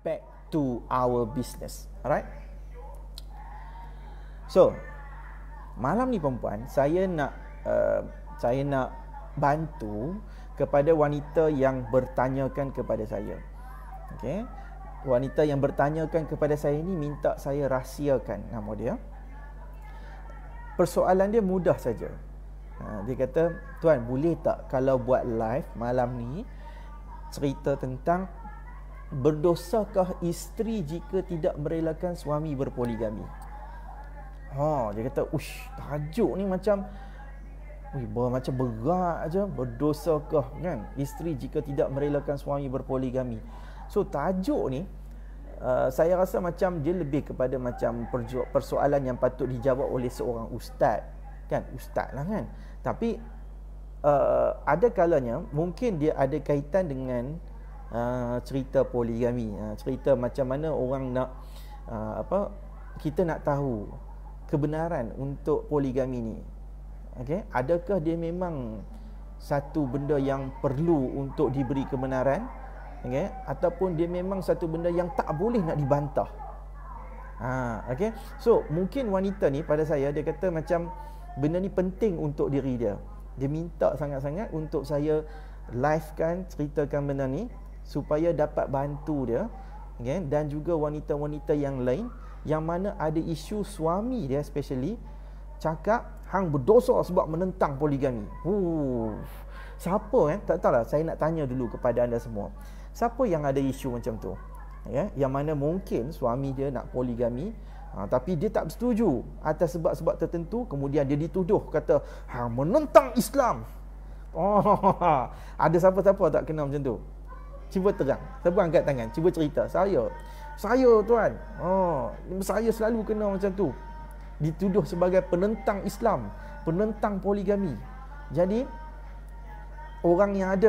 back to our business. Alright? So, malam ni perempuan, saya nak bantu kepada wanita yang bertanyakan kepada saya. Okey. Wanita yang bertanyakan kepada saya ni minta saya rahsiakan nama dia. Persoalan dia mudah saja. Dia kata, "Tuan, boleh tak kalau buat live malam ni cerita tentang berdosakah isteri jika tidak merelakan suami berpoligami?" Dia kata, "Ush, tajuk ni macam berat aja, berdosakah kan isteri jika tidak merelakan suami berpoligami." So tajuk ni saya rasa macam dia lebih kepada macam persoalan yang patut dijawab oleh seorang ustaz, kan? Ustaz lah kan. Tapi ada kalanya mungkin dia ada kaitan dengan cerita poligami, cerita macam mana orang nak kita nak tahu kebenaran untuk poligami ni. Okey, adakah dia memang satu benda yang perlu untuk diberi kebenaran, okey, ataupun dia memang satu benda yang tak boleh nak dibantah. Okey. So, mungkin wanita ni pada saya dia kata macam benda ni penting untuk diri dia. Dia minta sangat-sangat untuk saya livekan, ceritakan benda ni supaya dapat bantu dia, okey, dan juga wanita-wanita yang lain yang mana ada isu suami dia especially cakap hang berdosa sebab menentang poligami. Siapa tak tahulah, saya nak tanya dulu kepada anda semua. Siapa yang ada isu macam tu? Ya, yang mana mungkin suami dia nak poligami, tapi dia tak bersetuju atas sebab-sebab tertentu, kemudian dia dituduh kata hang menentang Islam. Ada siapa-siapa tak kena macam tu? Cuba terang. Siapa angkat tangan? Cuba cerita. Saya tuan. Saya selalu kena macam tu. Dituduh sebagai penentang Islam, penentang poligami. Jadi orang yang ada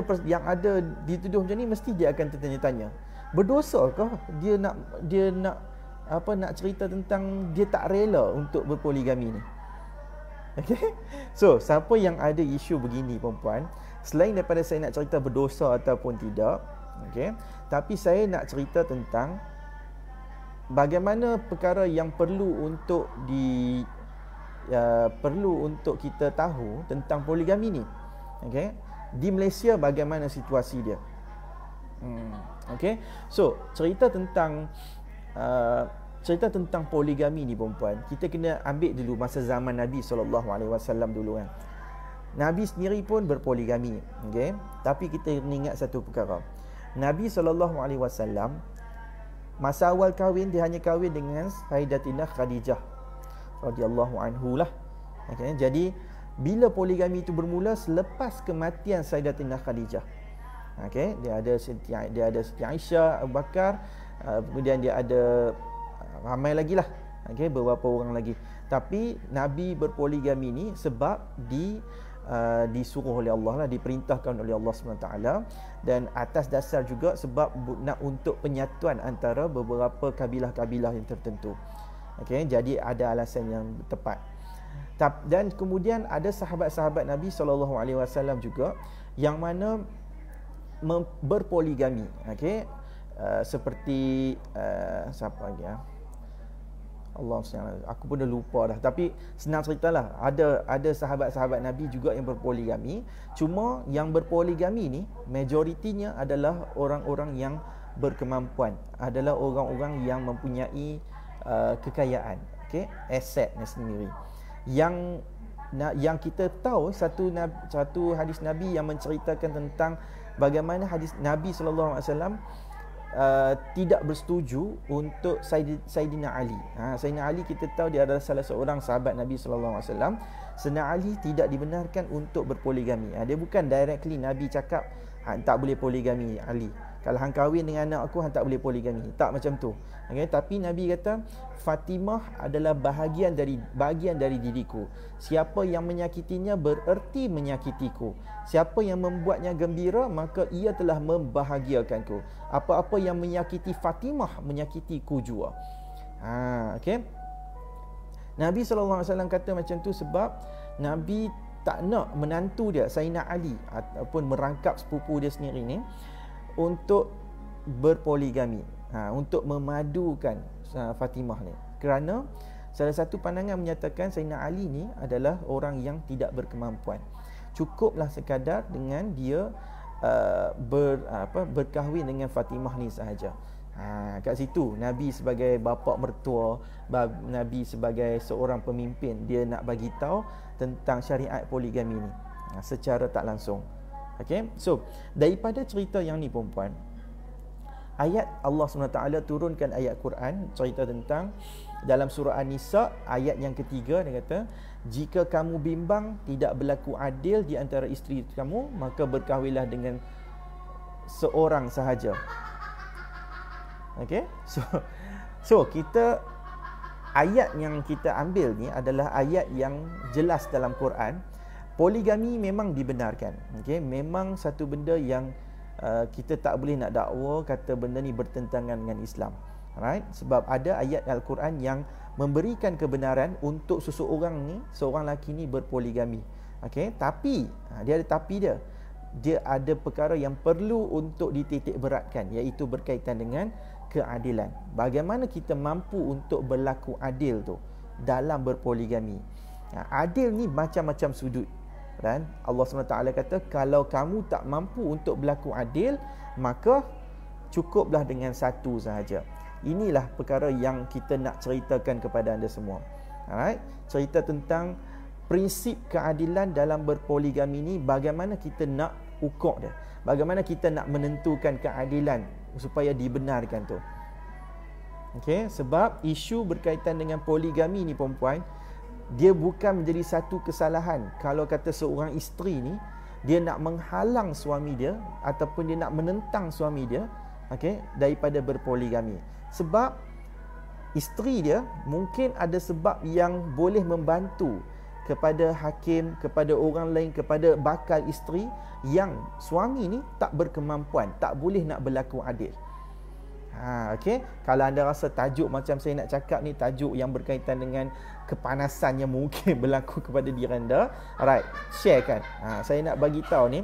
dituduh macam ni mesti dia akan tertanya-tanya, berdosakah dia nak cerita tentang dia tak rela untuk berpoligami ni. Okey. So, siapa yang ada isu begini perempuan, selain daripada saya nak cerita berdosa ataupun tidak, okey, tapi saya nak cerita tentang bagaimana perkara yang perlu untuk kita tahu tentang poligami ni. Okey. Di Malaysia bagaimana situasi dia? Okey. So, cerita tentang poligami ni perempuan, kita kena ambil dulu masa zaman Nabi SAW dulu kan. Nabi sendiri pun berpoligami, okey. Tapi kita ingat satu perkara. Nabi SAW masa awal kahwin dia hanya kahwin dengan Sayyidatina Khadijah radhiyallahu anhu lah. Okay, jadi bila poligami itu bermula selepas kematian Sayyidatina Khadijah. Okey, dia ada Siti Aisyah, Abu Bakar, kemudian dia ada ramai lagi lah. Okey, beberapa orang lagi. Tapi Nabi berpoligami ni sebab disuruh oleh Allah lah, diperintahkan oleh Allah SWT, dan atas dasar juga sebab nak untuk penyatuan antara beberapa kabilah-kabilah yang tertentu. Okey, jadi ada alasan yang tepat. Dan kemudian ada sahabat-sahabat Nabi SAW juga yang mana berpoligami. Okey, seperti siapa lagi Allah SWT, aku pun dah lupa dah. Tapi senang ceritalah, ada sahabat-sahabat Nabi juga yang berpoligami. Cuma yang berpoligami ni majoritinya adalah orang-orang yang berkemampuan, adalah orang-orang yang mempunyai kekayaan, okey, asetnya sendiri. Yang kita tahu satu hadis Nabi yang menceritakan tentang bagaimana hadis Nabi SAW tidak bersetuju untuk Sayyidina Ali. Sayyidina Ali kita tahu dia adalah salah seorang sahabat Nabi SAW. Sayyidina Ali tidak dibenarkan untuk berpoligami. Dia bukan directly Nabi cakap tak boleh poligami Ali. Kalau hang kahwin dengan anak aku, hang tak boleh poligami. Tak macam tu. Okay? Tapi Nabi kata Fatimah adalah bagian dari diriku. Siapa yang menyakitinya bererti menyakitiku. Siapa yang membuatnya gembira, maka ia telah membahagiakanku. Apa-apa yang menyakiti Fatimah menyakitiku jua. Okay? Nabi SAW kata macam tu sebab Nabi tak nak menantu dia Sayyidina Ali ataupun merangkap sepupu dia sendiri ni untuk berpoligami. untuk memadukan Fatimah ni. Kerana salah satu pandangan menyatakan Sayyidina Ali ni adalah orang yang tidak berkemampuan. Cukuplah sekadar dengan dia berkahwin dengan Fatimah ni sahaja. Kat situ Nabi sebagai bapa mertua, Nabi sebagai seorang pemimpin, dia nak bagi tahu tentang syariat poligami ni secara tak langsung. Okey, so daripada cerita yang ni perempuan, ayat Allah SWT turunkan ayat Quran cerita tentang dalam surah An-Nisa ayat yang ketiga, dia kata, jika kamu bimbang tidak berlaku adil di antara isteri kamu, maka berkahwinlah dengan seorang sahaja. Okey, so kita ayat yang kita ambil ni adalah ayat yang jelas dalam Quran. Poligami memang dibenarkan. Okey, memang satu benda yang kita tak boleh nak dakwa kata benda ni bertentangan dengan Islam. Alright, sebab ada ayat Al-Quran yang memberikan kebenaran untuk seseorang ni, seorang lelaki ni berpoligami. Okey, tapi dia ada tapi dia. Dia ada perkara yang perlu untuk dititik beratkan, iaitu berkaitan dengan keadilan. Bagaimana kita mampu untuk berlaku adil tu dalam berpoligami. Adil ni macam-macam sudut. Dan Allah SWT kata, kalau kamu tak mampu untuk berlaku adil, maka cukuplah dengan satu sahaja. Inilah perkara yang kita nak ceritakan kepada anda semua. Alright? Cerita tentang prinsip keadilan dalam berpoligami ni, bagaimana kita nak ukur dia, bagaimana kita nak menentukan keadilan supaya dibenarkan tu. Okey, sebab isu berkaitan dengan poligami ni perempuan, dia bukan menjadi satu kesalahan kalau kata seorang isteri ni dia nak menghalang suami dia ataupun dia nak menentang suami dia, okey, daripada berpoligami. Sebab isteri dia mungkin ada sebab yang boleh membantu kepada hakim, kepada orang lain, kepada bakal isteri yang suami ni tak berkemampuan, tak boleh nak berlaku adil. Okey, kalau anda rasa tajuk macam saya nak cakap ni tajuk yang berkaitan dengan kepanasan yang mungkin berlaku kepada diri anda, alright, share kan. Saya nak bagi tahu ni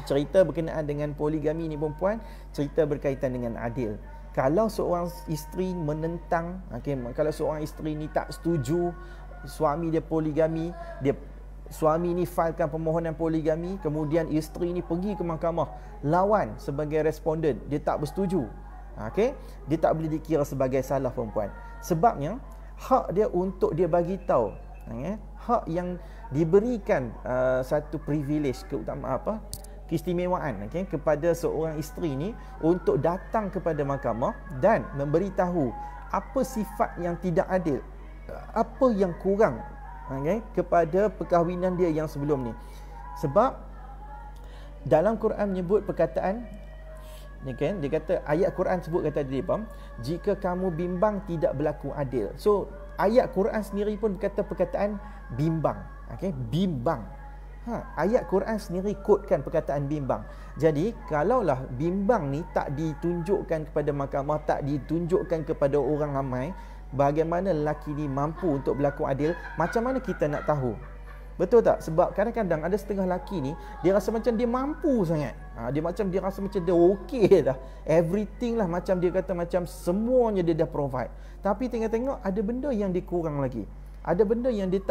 cerita berkenaan dengan poligami ni perempuan, cerita berkaitan dengan adil. Kalau seorang isteri menentang, okey, kalau seorang isteri ni tak setuju suami dia poligami, suami ni filekan permohonan poligami, kemudian isteri ni pergi ke mahkamah lawan sebagai responden, dia tak bersetuju, okey, dia tak boleh dikira sebagai salah perempuan. Sebabnya hak dia untuk dia bagi tahu, hak yang diberikan satu privilege, keistimewaan, kepada seorang isteri ni untuk datang kepada mahkamah dan memberitahu apa sifat yang tidak adil, apa yang kurang kepada perkahwinan dia yang sebelum ni. Sebab dalam Quran menyebut perkataan, dia kata, ayat Quran sebut kata dia, jika kamu bimbang tidak berlaku adil. So ayat Quran sendiri pun berkata perkataan bimbang. Bimbang. Ayat Quran sendiri kodekan perkataan bimbang. Jadi kalaulah bimbang ni tak ditunjukkan kepada mahkamah, tak ditunjukkan kepada orang ramai, bagaimana lelaki ni mampu untuk berlaku adil, macam mana kita nak tahu? Betul tak? Sebab kadang-kadang ada setengah lelaki ni, dia rasa macam dia mampu sangat. Dia rasa macam dia okey dah. Everything lah, macam dia kata macam semuanya dia dah provide. Tapi tengok-tengok ada benda yang dia kurang lagi. Ada benda yang dia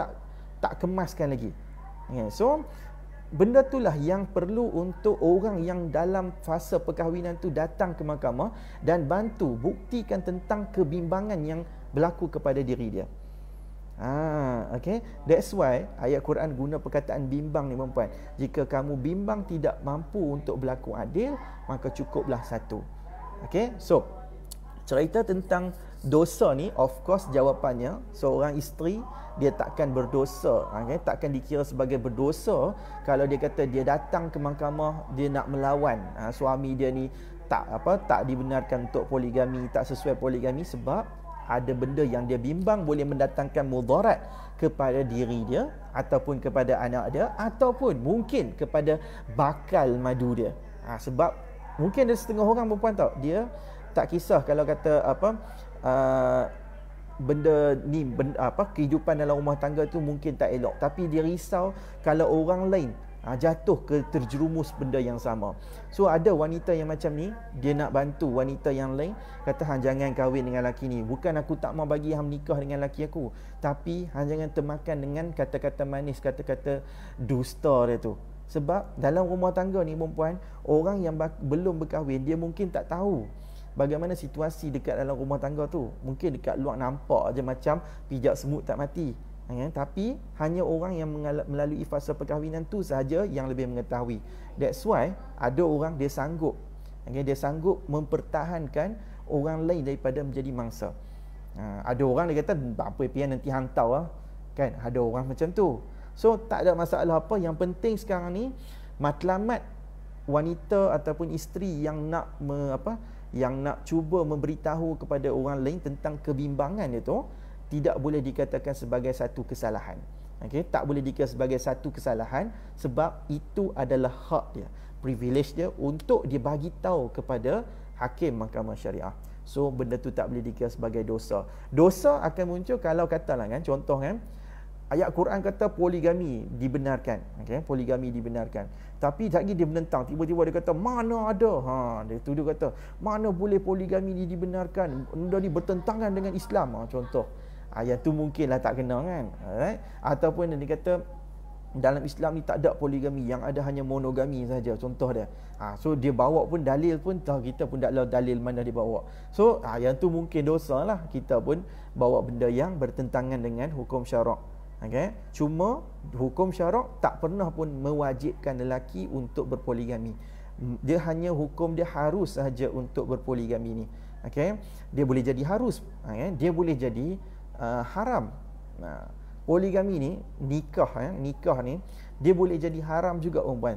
tak kemaskan lagi. So benda itulah yang perlu untuk orang yang dalam fasa perkahwinan tu datang ke mahkamah dan bantu buktikan tentang kebimbangan yang berlaku kepada diri dia. Okay, that's why ayat Quran guna perkataan bimbang ni perempuan. Jika kamu bimbang tidak mampu untuk berlaku adil, maka cukuplah satu. Okay, so cerita tentang dosa ni, of course jawapannya seorang isteri dia takkan berdosa, takkan dikira sebagai berdosa kalau dia kata dia datang ke mahkamah, dia nak melawan suami dia ni tak dibenarkan untuk poligami, tak sesuai poligami, sebab ada benda yang dia bimbang boleh mendatangkan mudarat kepada diri dia ataupun kepada anak dia ataupun mungkin kepada bakal madu dia. Sebab mungkin ada setengah orang perempuan tahu, dia tak kisah kalau kata benda ni kehidupan dalam rumah tangga tu mungkin tak elok, tapi dia risau kalau orang lain jatuh ke terjerumus benda yang sama. So ada wanita yang macam ni, dia nak bantu wanita yang lain, kata hang jangan kahwin dengan lelaki ni, bukan aku tak mau bagi hang nikah dengan lelaki aku, tapi hang jangan termakan dengan kata-kata manis, kata-kata dusta dia tu. Sebab dalam rumah tangga ni perempuan, orang yang belum berkahwin, dia mungkin tak tahu bagaimana situasi dekat dalam rumah tangga tu. Mungkin dekat luar nampak aje macam pijak semut tak mati, tapi hanya orang yang melalui fasa perkahwinan tu sahaja yang lebih mengetahui. That's why ada orang dia sanggup, dia sanggup mempertahankan orang lain daripada menjadi mangsa. Ada orang dia kata apa pian nanti hang tahu lah, kan? Ada orang macam tu. So tak ada masalah apa. Yang penting sekarang ni matlamat wanita ataupun isteri yang nak yang nak cuba memberitahu kepada orang lain tentang kebimbangan dia tu, tidak boleh dikatakan sebagai satu kesalahan. Tak boleh dikatakan sebagai satu kesalahan, sebab itu adalah hak dia, privilege dia untuk dia bagi tahu kepada hakim mahkamah syariah. So benda tu tak boleh dikatakan sebagai dosa. Dosa akan muncul kalau katalah contoh ayat Quran kata poligami dibenarkan, poligami dibenarkan. Tapi lagi dia menentang, tiba-tiba dia kata mana ada. Dia tuduh kata mana boleh poligami ni dibenarkan, benda ni bertentangan dengan Islam. Contoh ayat tu mungkinlah tak kena kan. Alright? Ataupun dia kata dalam Islam ni tak ada poligami, yang ada hanya monogami saja, contoh dia. So dia bawa pun dalil pun kita pun tak tahu dalil mana dia bawa. So yang tu mungkin dosa lah, kita pun bawa benda yang bertentangan dengan hukum syarak. Cuma hukum syarak tak pernah pun mewajibkan lelaki untuk berpoligami. Dia hanya hukum dia harus sahaja untuk berpoligami ni. Dia boleh jadi harus, dia boleh jadi haram. Poligami ni, nikah ni dia boleh jadi haram juga perempuan.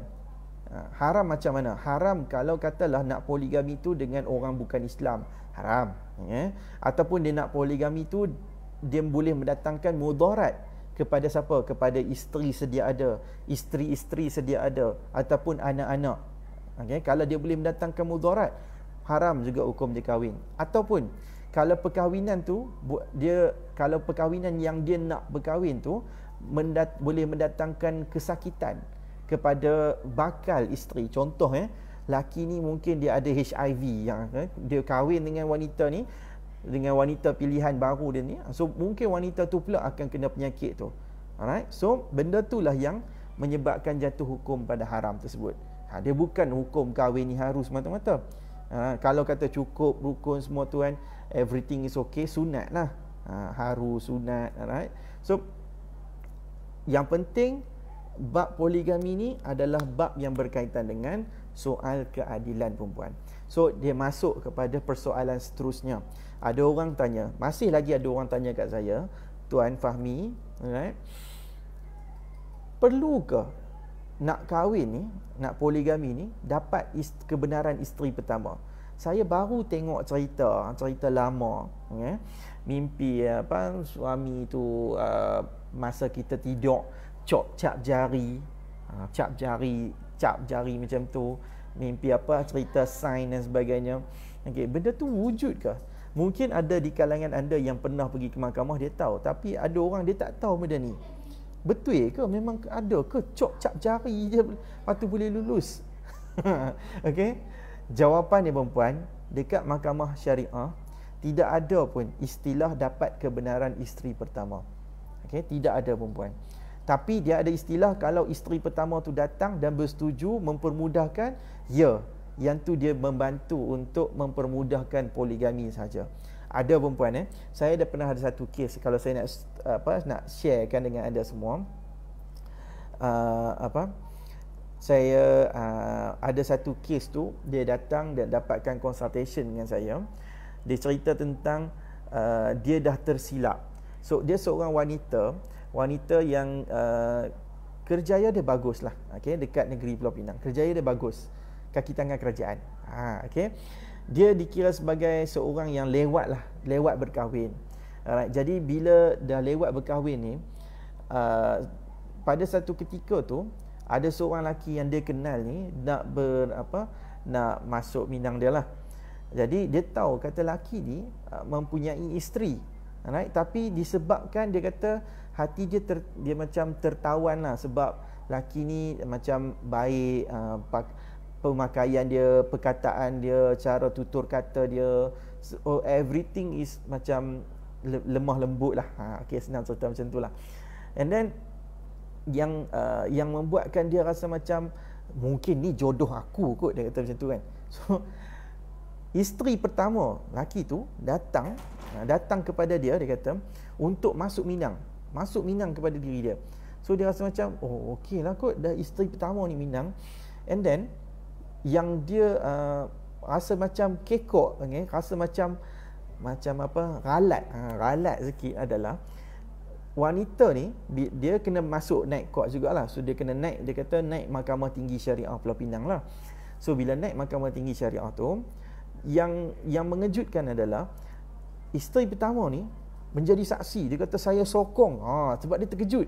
Haram macam mana? Haram kalau katalah nak poligami tu dengan orang bukan Islam, haram. Ataupun dia nak poligami tu, dia boleh mendatangkan mudarat kepada siapa? Kepada isteri sedia ada, isteri-isteri sedia ada, ataupun anak-anak. Kalau dia boleh mendatangkan mudarat, haram juga hukum dia kahwin. Ataupun kalau perkahwinan tu kalau perkahwinan yang dia nak berkahwin tu boleh mendatangkan kesakitan kepada bakal isteri. Contoh laki ni mungkin dia ada HIV, yang dia kahwin dengan wanita ni, dengan wanita pilihan baru dia ni, so mungkin wanita tu pula akan kena penyakit tu. Alright, so benda itulah yang menyebabkan jatuh hukum pada haram tersebut. Dia bukan hukum kahwin ni harus mata-mata. Kalau kata cukup rukun semua tu kan, everything is okay, sunat lah. Harus, sunat. Alright, so yang penting bab poligami ni adalah bab yang berkaitan dengan soal keadilan perempuan. So dia masuk kepada persoalan seterusnya. Ada orang tanya, masih lagi ada orang tanya kat saya, Tuan Fahmi, right? Perlukah nak kahwin ni, nak poligami ni, dapat kebenaran isteri pertama? Saya baru tengok cerita lama, mimpi suami tu masa kita tidur cap jari macam tu, mimpi cerita sign dan sebagainya. Benda tu wujud ke? Mungkin ada di kalangan anda yang pernah pergi ke mahkamah, dia tahu. Tapi ada orang dia tak tahu benda ni. Betul ke? Memang ada ke? Cap jari je lepas tu boleh lulus? Jawapan dia perempuan, dekat mahkamah syariah tidak ada pun istilah dapat kebenaran isteri pertama. Tidak ada perempuan. Tapi dia ada istilah kalau isteri pertama tu datang dan bersetuju mempermudahkan, yang tu dia membantu untuk mempermudahkan poligami saja. Ada perempuan saya dah pernah ada satu kes, kalau saya nak sharekan dengan anda semua. Saya ada satu kes tu, dia datang dan dapatkan consultation dengan saya. Dia cerita tentang dia dah tersilap. So dia seorang wanita yang kerjaya dia bagus lah, dekat negeri Pulau Pinang. Kerjaya dia bagus, kaki tangan kerajaan. Dia dikira sebagai seorang yang lewat berkahwin. Alright, jadi bila dah lewat berkahwin ni, pada satu ketika tu ada seorang lelaki yang dia kenal ni nak masuk minang dia lah. Jadi dia tahu kata lelaki ni mempunyai isteri. Alright, tapi disebabkan dia kata hati dia macam tertawan lah, sebab laki ni macam baik, pemakaian dia, perkataan dia, cara tutur kata dia, everything is macam lemah lembut lah. Okay, senang cerita macam tu lah. And then yang membuatkan dia rasa macam mungkin ni jodoh aku kot, dia kata macam tu kan. So isteri pertama laki tu datang kepada dia kata untuk masuk Minang kepada diri dia. So dia rasa macam oh okey lah kot, dah isteri pertama ni Minang. And then yang dia rasa macam kekok, okay? Rasa macam apa, ralat sikit adalah wanita ni dia kena masuk naik court jugalah. So dia kena naik, dia kata naik Mahkamah Tinggi Syariah Pulau Pinang lah. So bila naik Mahkamah Tinggi Syariah tu, yang mengejutkan adalah isteri pertama ni menjadi saksi. Dia kata saya sokong, sebab dia terkejut.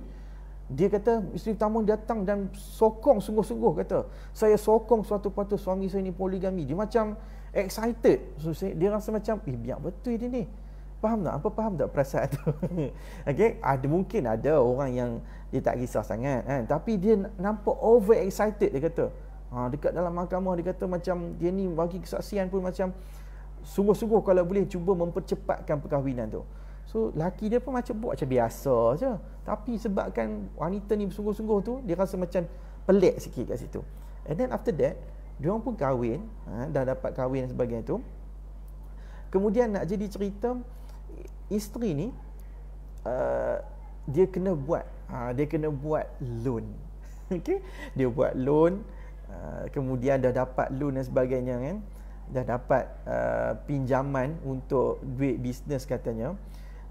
Dia kata isteri pertama datang dan sokong sungguh-sungguh, kata saya sokong suatu patut suami saya ni poligami. Dia macam excited. So dia rasa macam biar betul dia ni. Faham tak perasaan tu? Okay? Mungkin ada orang yang dia tak kisah sangat kan? Tapi dia nampak over excited, dia kata. Dekat dalam mahkamah dia kata macam dia ni bagi kesaksian pun macam sungguh-sungguh kalau boleh cuba mempercepatkan perkahwinan tu. So laki dia pun macam buat macam biasa je. Tapi sebabkan wanita ni bersungguh-sungguh tu, dia rasa macam pelik sikit kat situ. And then after that, diorang pun kahwin, dah dapat kahwin dan sebagainya tu. Kemudian nak jadi cerita, isteri ni dia kena buat loan. Okay? Dia buat loan, kemudian dah dapat loan dan sebagainya kan. Dah dapat pinjaman untuk duit bisnes katanya.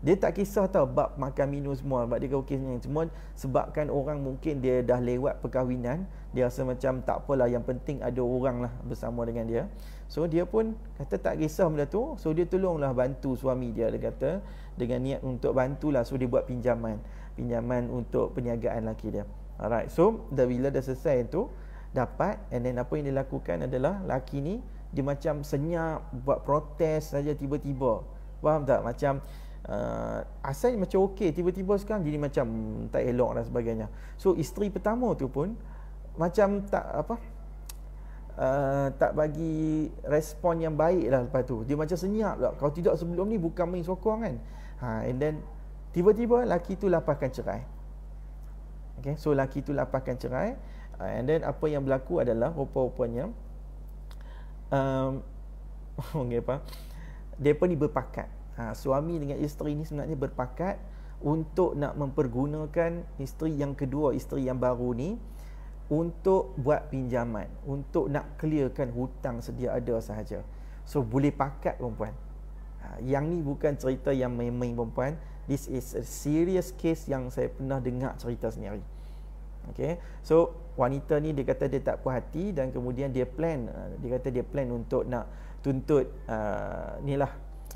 Dia tak kisah tau bab makan minum semua, sebab dia okeynya cuma sebabkan orang mungkin dia dah lewat perkahwinan, dia rasa macam tak apalah, yang penting ada orang lah bersama dengan dia. So dia pun kata tak kisah benda tu. So dia tolonglah bantu suami dia kata dengan niat untuk bantulah. So dia buat pinjaman untuk perniagaan laki dia. Alright, so bila dah selesai tu dapat, and then apa yang dia lakukan adalah laki ni dia macam senyap, buat protes saja tiba-tiba. Faham tak? Macam asalnya macam okey, tiba-tiba sekarang jadi macam tak elok dan sebagainya. So isteri pertama tu pun macam tak bagi respon yang baik lah lepas tu. Dia macam senyap lah. Kalau tidak sebelum ni bukan main sokong kan. And then tiba-tiba laki tu lapaskan cerai. Okay, so laki tu lapaskan cerai. And then apa yang berlaku adalah rupa-rupanya mereka ni berpakat. Suami dengan isteri ni sebenarnya berpakat untuk nak mempergunakan isteri yang kedua, isteri yang baru ni untuk buat pinjaman, untuk nak clearkan hutang sedia ada sahaja. So boleh pakat perempuan. Yang ni bukan cerita yang main-main perempuan. This is a serious case yang saya pernah dengar cerita sendiri. Okay, so wanita ni dia kata dia tak puas hati dan kemudian dia plan untuk nak tuntut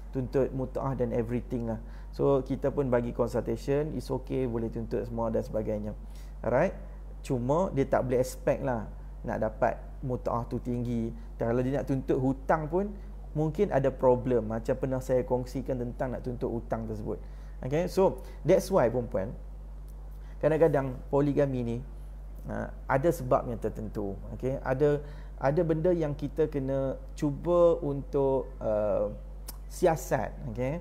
tuntut mut'ah dan everything lah. So kita pun bagi consultation, it's okay, boleh tuntut semua dan sebagainya. Alright, cuma dia tak boleh expect lah nak dapat mut'ah tu tinggi. Dan kalau dia nak tuntut hutang pun mungkin ada problem, macam pernah saya kongsikan tentang nak tuntut hutang tersebut. Okay, so that's why perempuan kadang-kadang poligami ni ada sebabnya tertentu. Okay, ada benda yang kita kena cuba untuk siasat. Okay,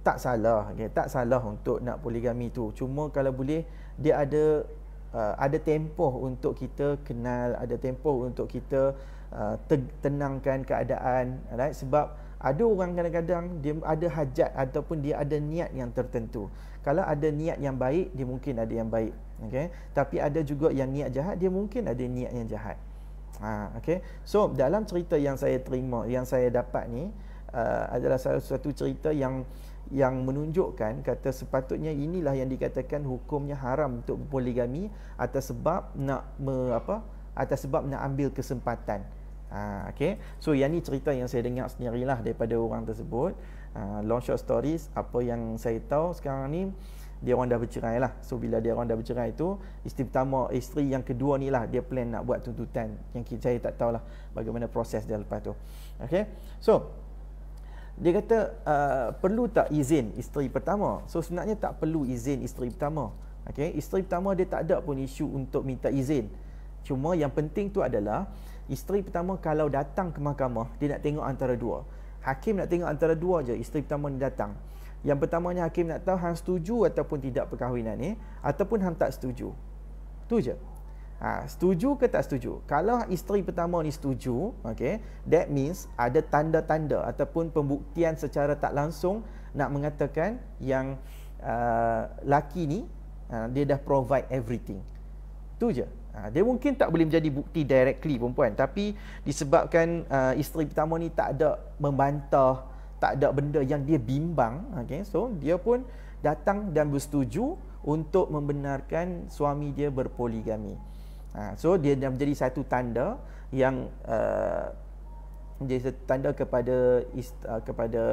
tak salah. Okay, tak salah untuk nak poligami tu. Cuma kalau boleh dia ada tempoh untuk kita kenal, ada tempoh untuk kita tenangkan keadaan, right? Sebab ada orang kadang-kadang dia ada hajat ataupun dia ada niat yang tertentu. Kalau ada niat yang baik, dia mungkin ada yang baik. Okay? Tapi ada juga yang niat jahat, dia mungkin ada niat yang jahat. Okay? So dalam cerita yang saya terima, yang saya dapat ni adalah salah satu cerita yang menunjukkan kata sepatutnya inilah yang dikatakan hukumnya haram untuk poligami atas sebab nak ambil kesempatan. Okay, so yang ni cerita yang saya dengar sendirilah daripada orang tersebut. Long short stories, apa yang saya tahu sekarang ni dia orang dah bercerai lah. So bila dia orang dah bercerai tu, isteri yang kedua ni lah dia plan nak buat tuntutan yang saya tak tahulah bagaimana proses dia lepas tu. Okay, so dia kata perlu tak izin isteri pertama? So sebenarnya tak perlu izin isteri pertama. Okey, isteri pertama dia tak ada pun isu untuk minta izin. Cuma yang penting tu adalah isteri pertama kalau datang ke mahkamah, dia nak tengok antara dua. Hakim nak tengok antara dua je isteri pertama ni datang. Yang pertamanya hakim nak tahu hang setuju ataupun tidak perkahwinan ni, ataupun hang tak setuju. Tu je. Setuju ke tak setuju? Kalau isteri pertama ni setuju, okay, that means ada tanda-tanda ataupun pembuktian secara tak langsung nak mengatakan yang laki ni dia dah provide everything. Tu je. Dia mungkin tak boleh menjadi bukti directly perempuan, tapi disebabkan isteri pertama ni tak ada membantah, tak ada benda yang dia bimbang, okay, so dia pun datang dan bersetuju untuk membenarkan suami dia berpoligami. So dia dah menjadi satu tanda yang menjadi satu tanda kepada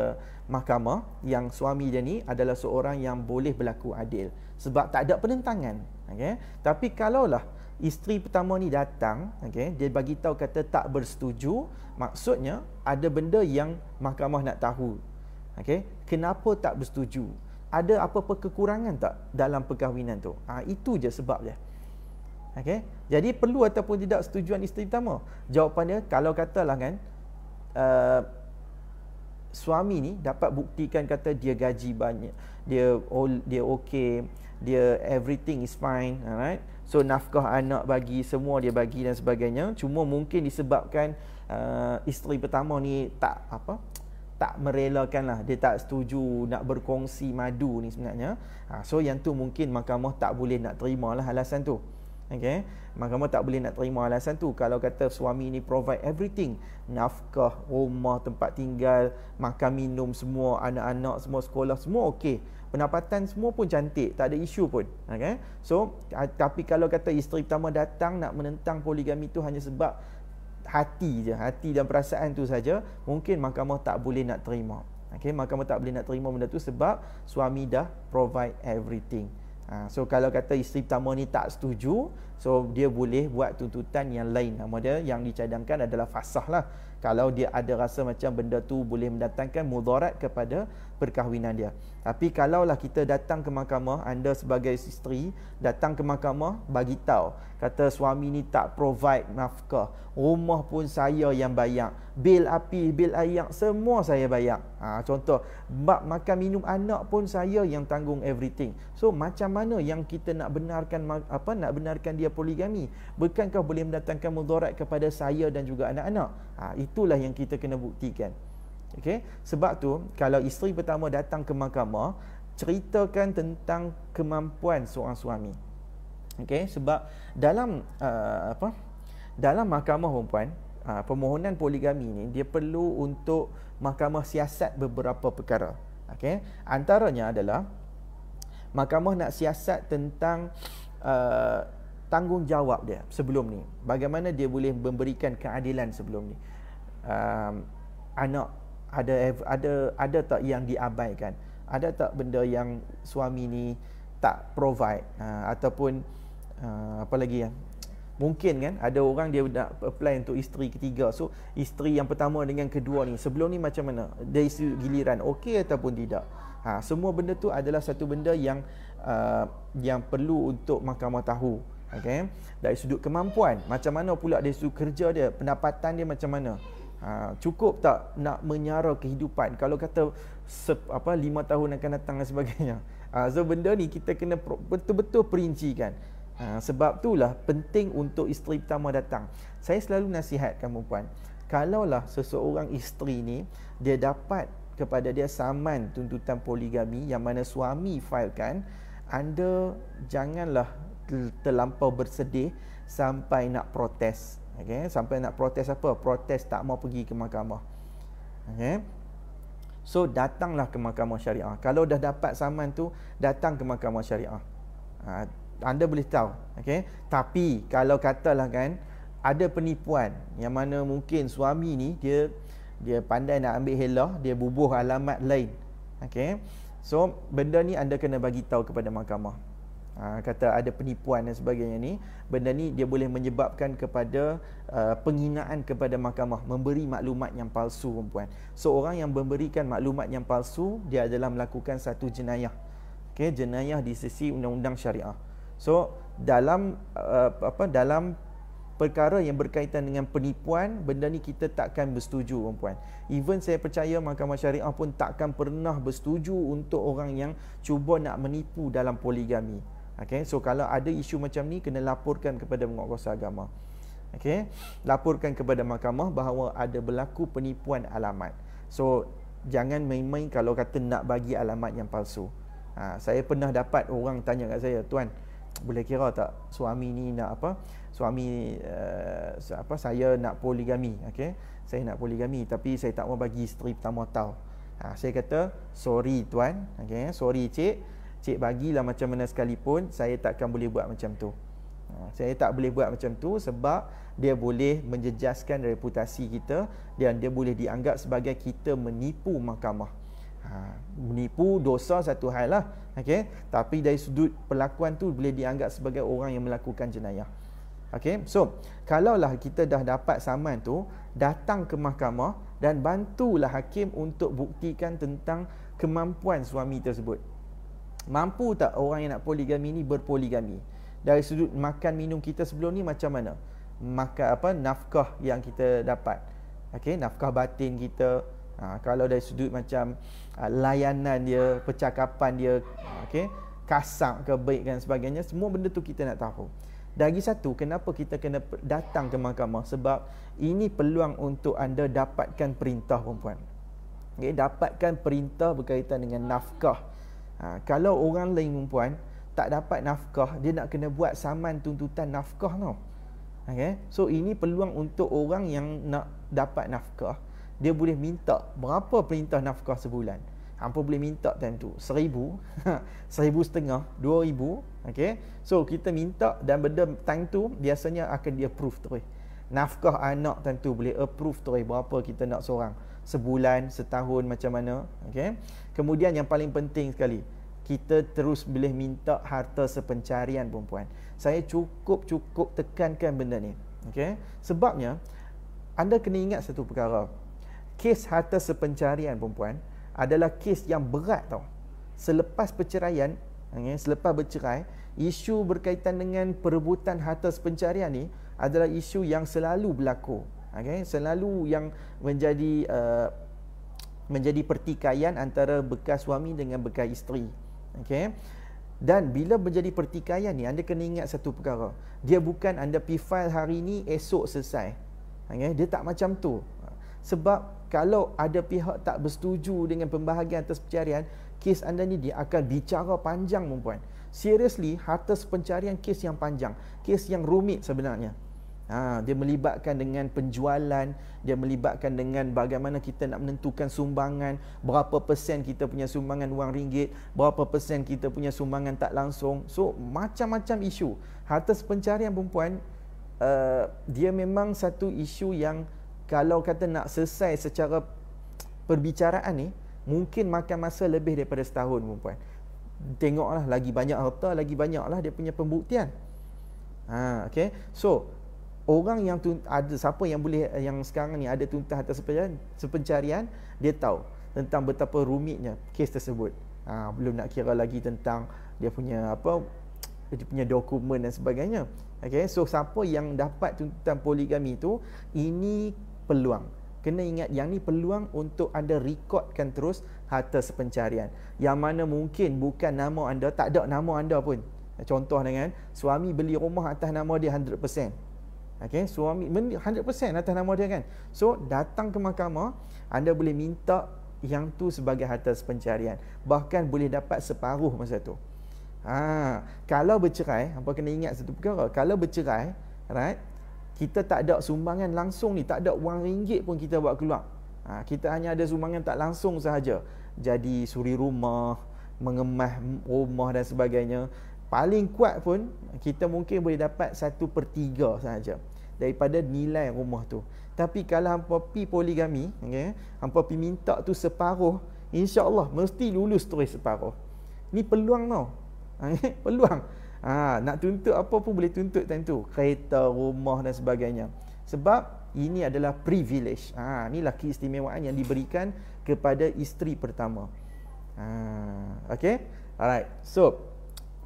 mahkamah yang suami dia ni adalah seorang yang boleh berlaku adil sebab tak ada penentangan. Okay? Tapi kalaulah isteri pertama ni datang, okay, dia bagi tahu kata tak bersetuju, maksudnya ada benda yang mahkamah nak tahu. Okay? Kenapa tak bersetuju? Ada apa-apa kekurangan tak dalam perkahwinan tu? Itu je sebab dia. Okay? Jadi perlu ataupun tidak setujuan isteri pertama? Jawapannya, kalau katalah kan suami ni dapat buktikan kata dia gaji banyak, dia okey, dia everything is fine, alright, so nafkah anak bagi, semua dia bagi dan sebagainya, cuma mungkin disebabkan isteri pertama ni tak merelakan lah, dia tak setuju nak berkongsi madu ni sebenarnya. So yang tu mungkin mahkamah tak boleh nak terima lah alasan tu. Okay? Mahkamah tak boleh nak terima alasan tu. Kalau kata suami ni provide everything, nafkah, rumah, tempat tinggal, makan minum semua, anak-anak semua sekolah, semua okey, pendapatan semua pun cantik, tak ada isu pun. Okay? So tapi kalau kata isteri pertama datang nak menentang poligami tu hanya sebab hati je, hati dan perasaan tu saja, mungkin mahkamah tak boleh nak terima. Okay? Mahkamah tak boleh nak terima benda tu sebab suami dah provide everything. So kalau kata isteri pertama ni tak setuju, so dia boleh buat tuntutan yang lain. Nama dia yang dicadangkan adalah fasah lah. Kalau dia ada rasa macam benda tu boleh mendatangkan mudarat kepada perkahwinan dia. Tapi kalaulah kita datang ke mahkamah, anda sebagai isteri datang ke mahkamah bagi tahu kata suami ni tak provide nafkah, rumah pun saya yang bayar, bil api, bil air, semua saya bayar. Contoh, bab makan minum anak pun saya yang tanggung everything. So macam mana yang kita nak benarkan dia poligami? Bukankah boleh mendatangkan mudarat kepada saya dan juga anak-anak? Itulah yang kita kena buktikan. Okay? Sebab tu kalau isteri pertama datang ke mahkamah, ceritakan tentang kemampuan seorang suami. Okay? Sebab dalam dalam mahkamah perempuan, permohonan poligami ni dia perlu untuk mahkamah siasat beberapa perkara. Okay? Antaranya adalah mahkamah nak siasat tentang tanggungjawab dia sebelum ni. Bagaimana dia boleh memberikan keadilan sebelum ni. Anak ada tak yang diabaikan? Ada tak benda yang suami ni tak provide? Ataupun apa lagi ya? Mungkin kan ada orang dia nak apply untuk isteri ketiga. So isteri yang pertama dengan kedua ni sebelum ni macam mana? Dari sudut giliran okey ataupun tidak? Semua benda tu adalah satu benda yang perlu untuk mahkamah tahu. Okay? Dari sudut kemampuan, macam mana pula dari sudut kerja dia, pendapatan dia macam mana? Cukup tak nak menyara kehidupan kalau kata 5 tahun akan datang dan sebagainya. So benda ni kita kena betul-betul perincikan. Sebab itulah penting untuk isteri pertama datang. Saya selalu nasihatkan perempuan, kalaulah seseorang isteri ni dia dapat kepada dia saman tuntutan poligami yang mana suami filekan, anda janganlah terlampau bersedih sampai nak protes. Okay? Sampai nak protes apa? Protes tak mau pergi ke mahkamah. Okay? So datanglah ke mahkamah syariah. Kalau dah dapat saman tu, datang ke mahkamah syariah. Anda boleh tahu. Okay? Tapi kalau katalah kan ada penipuan yang mana mungkin suami ni dia pandai nak ambil helah, dia bubuh alamat lain. Okay? So benda ni anda kena bagi tahu kepada mahkamah. Kata ada penipuan dan sebagainya ni, benda ni dia boleh menyebabkan kepada penghinaan kepada mahkamah, memberi maklumat yang palsu perempuan. So orang yang memberikan maklumat yang palsu, dia adalah melakukan satu jenayah. Okey, jenayah di sisi undang-undang syariah. So dalam dalam perkara yang berkaitan dengan penipuan, benda ni kita takkan bersetuju, puan. Even saya percaya mahkamah syariah pun takkan pernah bersetuju untuk orang yang cuba nak menipu dalam poligami. Okey, so kalau ada isu macam ni, kena laporkan kepada penguatkuasa agama. Okey, laporkan kepada mahkamah bahawa ada berlaku penipuan alamat. So jangan main-main kalau kata nak bagi alamat yang palsu. Saya pernah dapat orang tanya kat saya, tuan, boleh kira tak suami ni nak apa? Suami saya nak poligami, okey. Saya nak poligami tapi saya tak mau bagi isteri pertama tahu. Saya kata, sorry tuan, okey, sorry cik. Cik bagilah macam mana sekalipun, saya takkan boleh buat macam tu. Saya tak boleh buat macam tu sebab dia boleh menjejaskan reputasi kita dan dia boleh dianggap sebagai kita menipu mahkamah. Menipu dosa satu hal lah, okay? Tapi dari sudut perlakuan tu boleh dianggap sebagai orang yang melakukan jenayah. Okay? So kalaulah kita dah dapat saman tu, datang ke mahkamah dan bantulah hakim untuk buktikan tentang kemampuan suami tersebut. Mampu tak orang yang nak poligami ni berpoligami? Dari sudut makan minum kita sebelum ni macam mana? Makan nafkah yang kita dapat, okay? Nafkah batin kita. Kalau dari sudut macam layanan dia, percakapan dia, okay, kasar ke baik dan sebagainya, semua benda tu kita nak tahu. Lagi satu, kenapa kita kena datang ke mahkamah? Sebab ini peluang untuk anda dapatkan perintah, perempuan. Okay, dapatkan perintah berkaitan dengan nafkah. Kalau orang lain, perempuan, tak dapat nafkah, dia nak kena buat saman tuntutan nafkah tau. Okay? So ini peluang untuk orang yang nak dapat nafkah. Dia boleh minta berapa perintah nafkah sebulan. Hampa boleh minta time tu 1,000, 1,500, 2,000. Okay? So kita minta dan benda time tu biasanya akan dia approve terus. Nafkah anak time tu boleh approve terus berapa kita nak seorang, sebulan, setahun, macam mana. Okay? Kemudian yang paling penting sekali, kita terus boleh minta harta sepencarian, perempuan. Saya cukup tekankan benda ni. Okay? Sebabnya anda kena ingat satu perkara. Kes harta sepencarian, perempuan, adalah kes yang berat tau. Selepas perceraian, selepas bercerai, isu berkaitan dengan perebutan harta sepencarian ni adalah isu yang selalu berlaku. Okay? Selalu yang menjadi pertikaian antara bekas suami dengan bekas isteri. Okay? Dan bila menjadi pertikaian ni, anda kena ingat satu perkara. Dia bukan anda pergi file hari ni, esok selesai. Okay? Dia tak macam tu. Sebab kalau ada pihak tak bersetuju dengan pembahagian atas pencarian, kes anda ni dia akan bicara panjang, perempuan. Seriously, harta pencarian kes yang panjang, kes yang rumit sebenarnya. Dia melibatkan dengan penjualan, dia melibatkan dengan bagaimana kita nak menentukan sumbangan, berapa persen kita punya sumbangan wang ringgit, berapa persen kita punya sumbangan tak langsung. So macam-macam isu. Harta pencarian, perempuan, dia memang satu isu yang kalau kata nak selesai secara perbicaraan ni, mungkin makan masa lebih daripada setahun, perempuan. Tengoklah, lagi banyak harta, lagi banyaklah dia punya pembuktian. Okay? So orang yang ada siapa yang boleh, yang sekarang ni ada tuntutan harta sepencarian, dia tahu tentang betapa rumitnya kes tersebut. Belum nak kira lagi tentang dia punya dia punya dokumen dan sebagainya. Okay? So siapa yang dapat tuntutan poligami tu, ini peluang. Kena ingat, yang ni peluang untuk anda rekodkan terus harta sepencarian. Yang mana mungkin bukan nama anda, tak ada nama anda pun. Contoh dengan suami beli rumah atas nama dia 100%. Okay? Suami 100% atas nama dia kan. So datang ke mahkamah, anda boleh minta yang tu sebagai harta sepencarian. Bahkan boleh dapat separuh masa tu. Kalau bercerai, hampa kena ingat satu perkara. Kalau bercerai, right, kita tak ada sumbangan langsung ni, tak ada wang ringgit pun kita buat keluar. Kita hanya ada sumbangan tak langsung sahaja. Jadi suri rumah, mengemas rumah dan sebagainya. Paling kuat pun kita mungkin boleh dapat 1/3 sahaja daripada nilai rumah tu. Tapi kalau hampa pi poligami, okay, hampa pi minta tu separuh, insya-Allah mesti lulus terus separuh. Ni peluang tau. Peluang. Nak tuntut apa pun boleh tuntut tentu, kereta, rumah dan sebagainya. Sebab ini adalah privilege. Inilah keistimewaan yang diberikan kepada isteri pertama. Okey. Alright. So,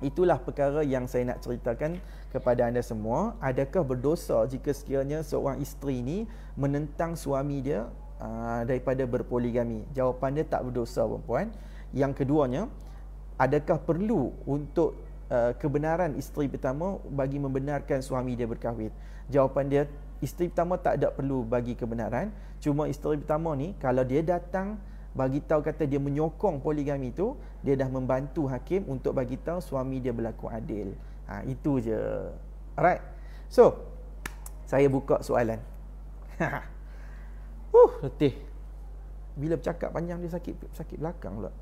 itulah perkara yang saya nak ceritakan kepada anda semua. Adakah berdosa jika sekiranya seorang isteri ni menentang suami dia daripada berpoligami? Jawapan dia tak berdosa, perempuan. Yang keduanya, adakah perlu untuk kebenaran isteri pertama bagi membenarkan suami dia berkahwin? Jawapan dia, isteri pertama tak ada perlu bagi kebenaran. Cuma isteri pertama ni, kalau dia datang bagi tahu kata dia menyokong poligami tu, dia dah membantu hakim untuk bagi tahu suami dia berlaku adil. Itu je. Alright. So, saya buka soalan. Letih. Bila bercakap panjang dia sakit belakang pula.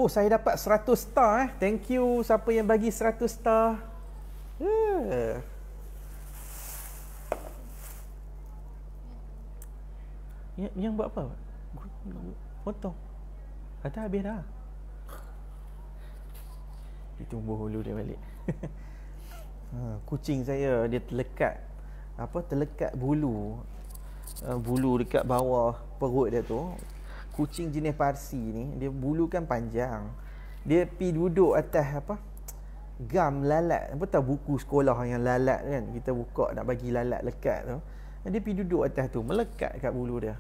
Saya dapat 100 star. Thank you siapa yang bagi 100 star. Yang buat apa? Potong. Dah habis dah. Ditumbuh hulu dia balik. Kucing saya dia terlekat bulu. Bulu dekat bawah perut dia tu. Kucing jenis Parsi ni, dia bulu kan panjang. Dia pi duduk atas gam lalat. Apa tahu buku sekolah yang lalat kan, kita buka nak bagi lalat lekat tu. Dia pi duduk atas tu, melekat kat bulu dia.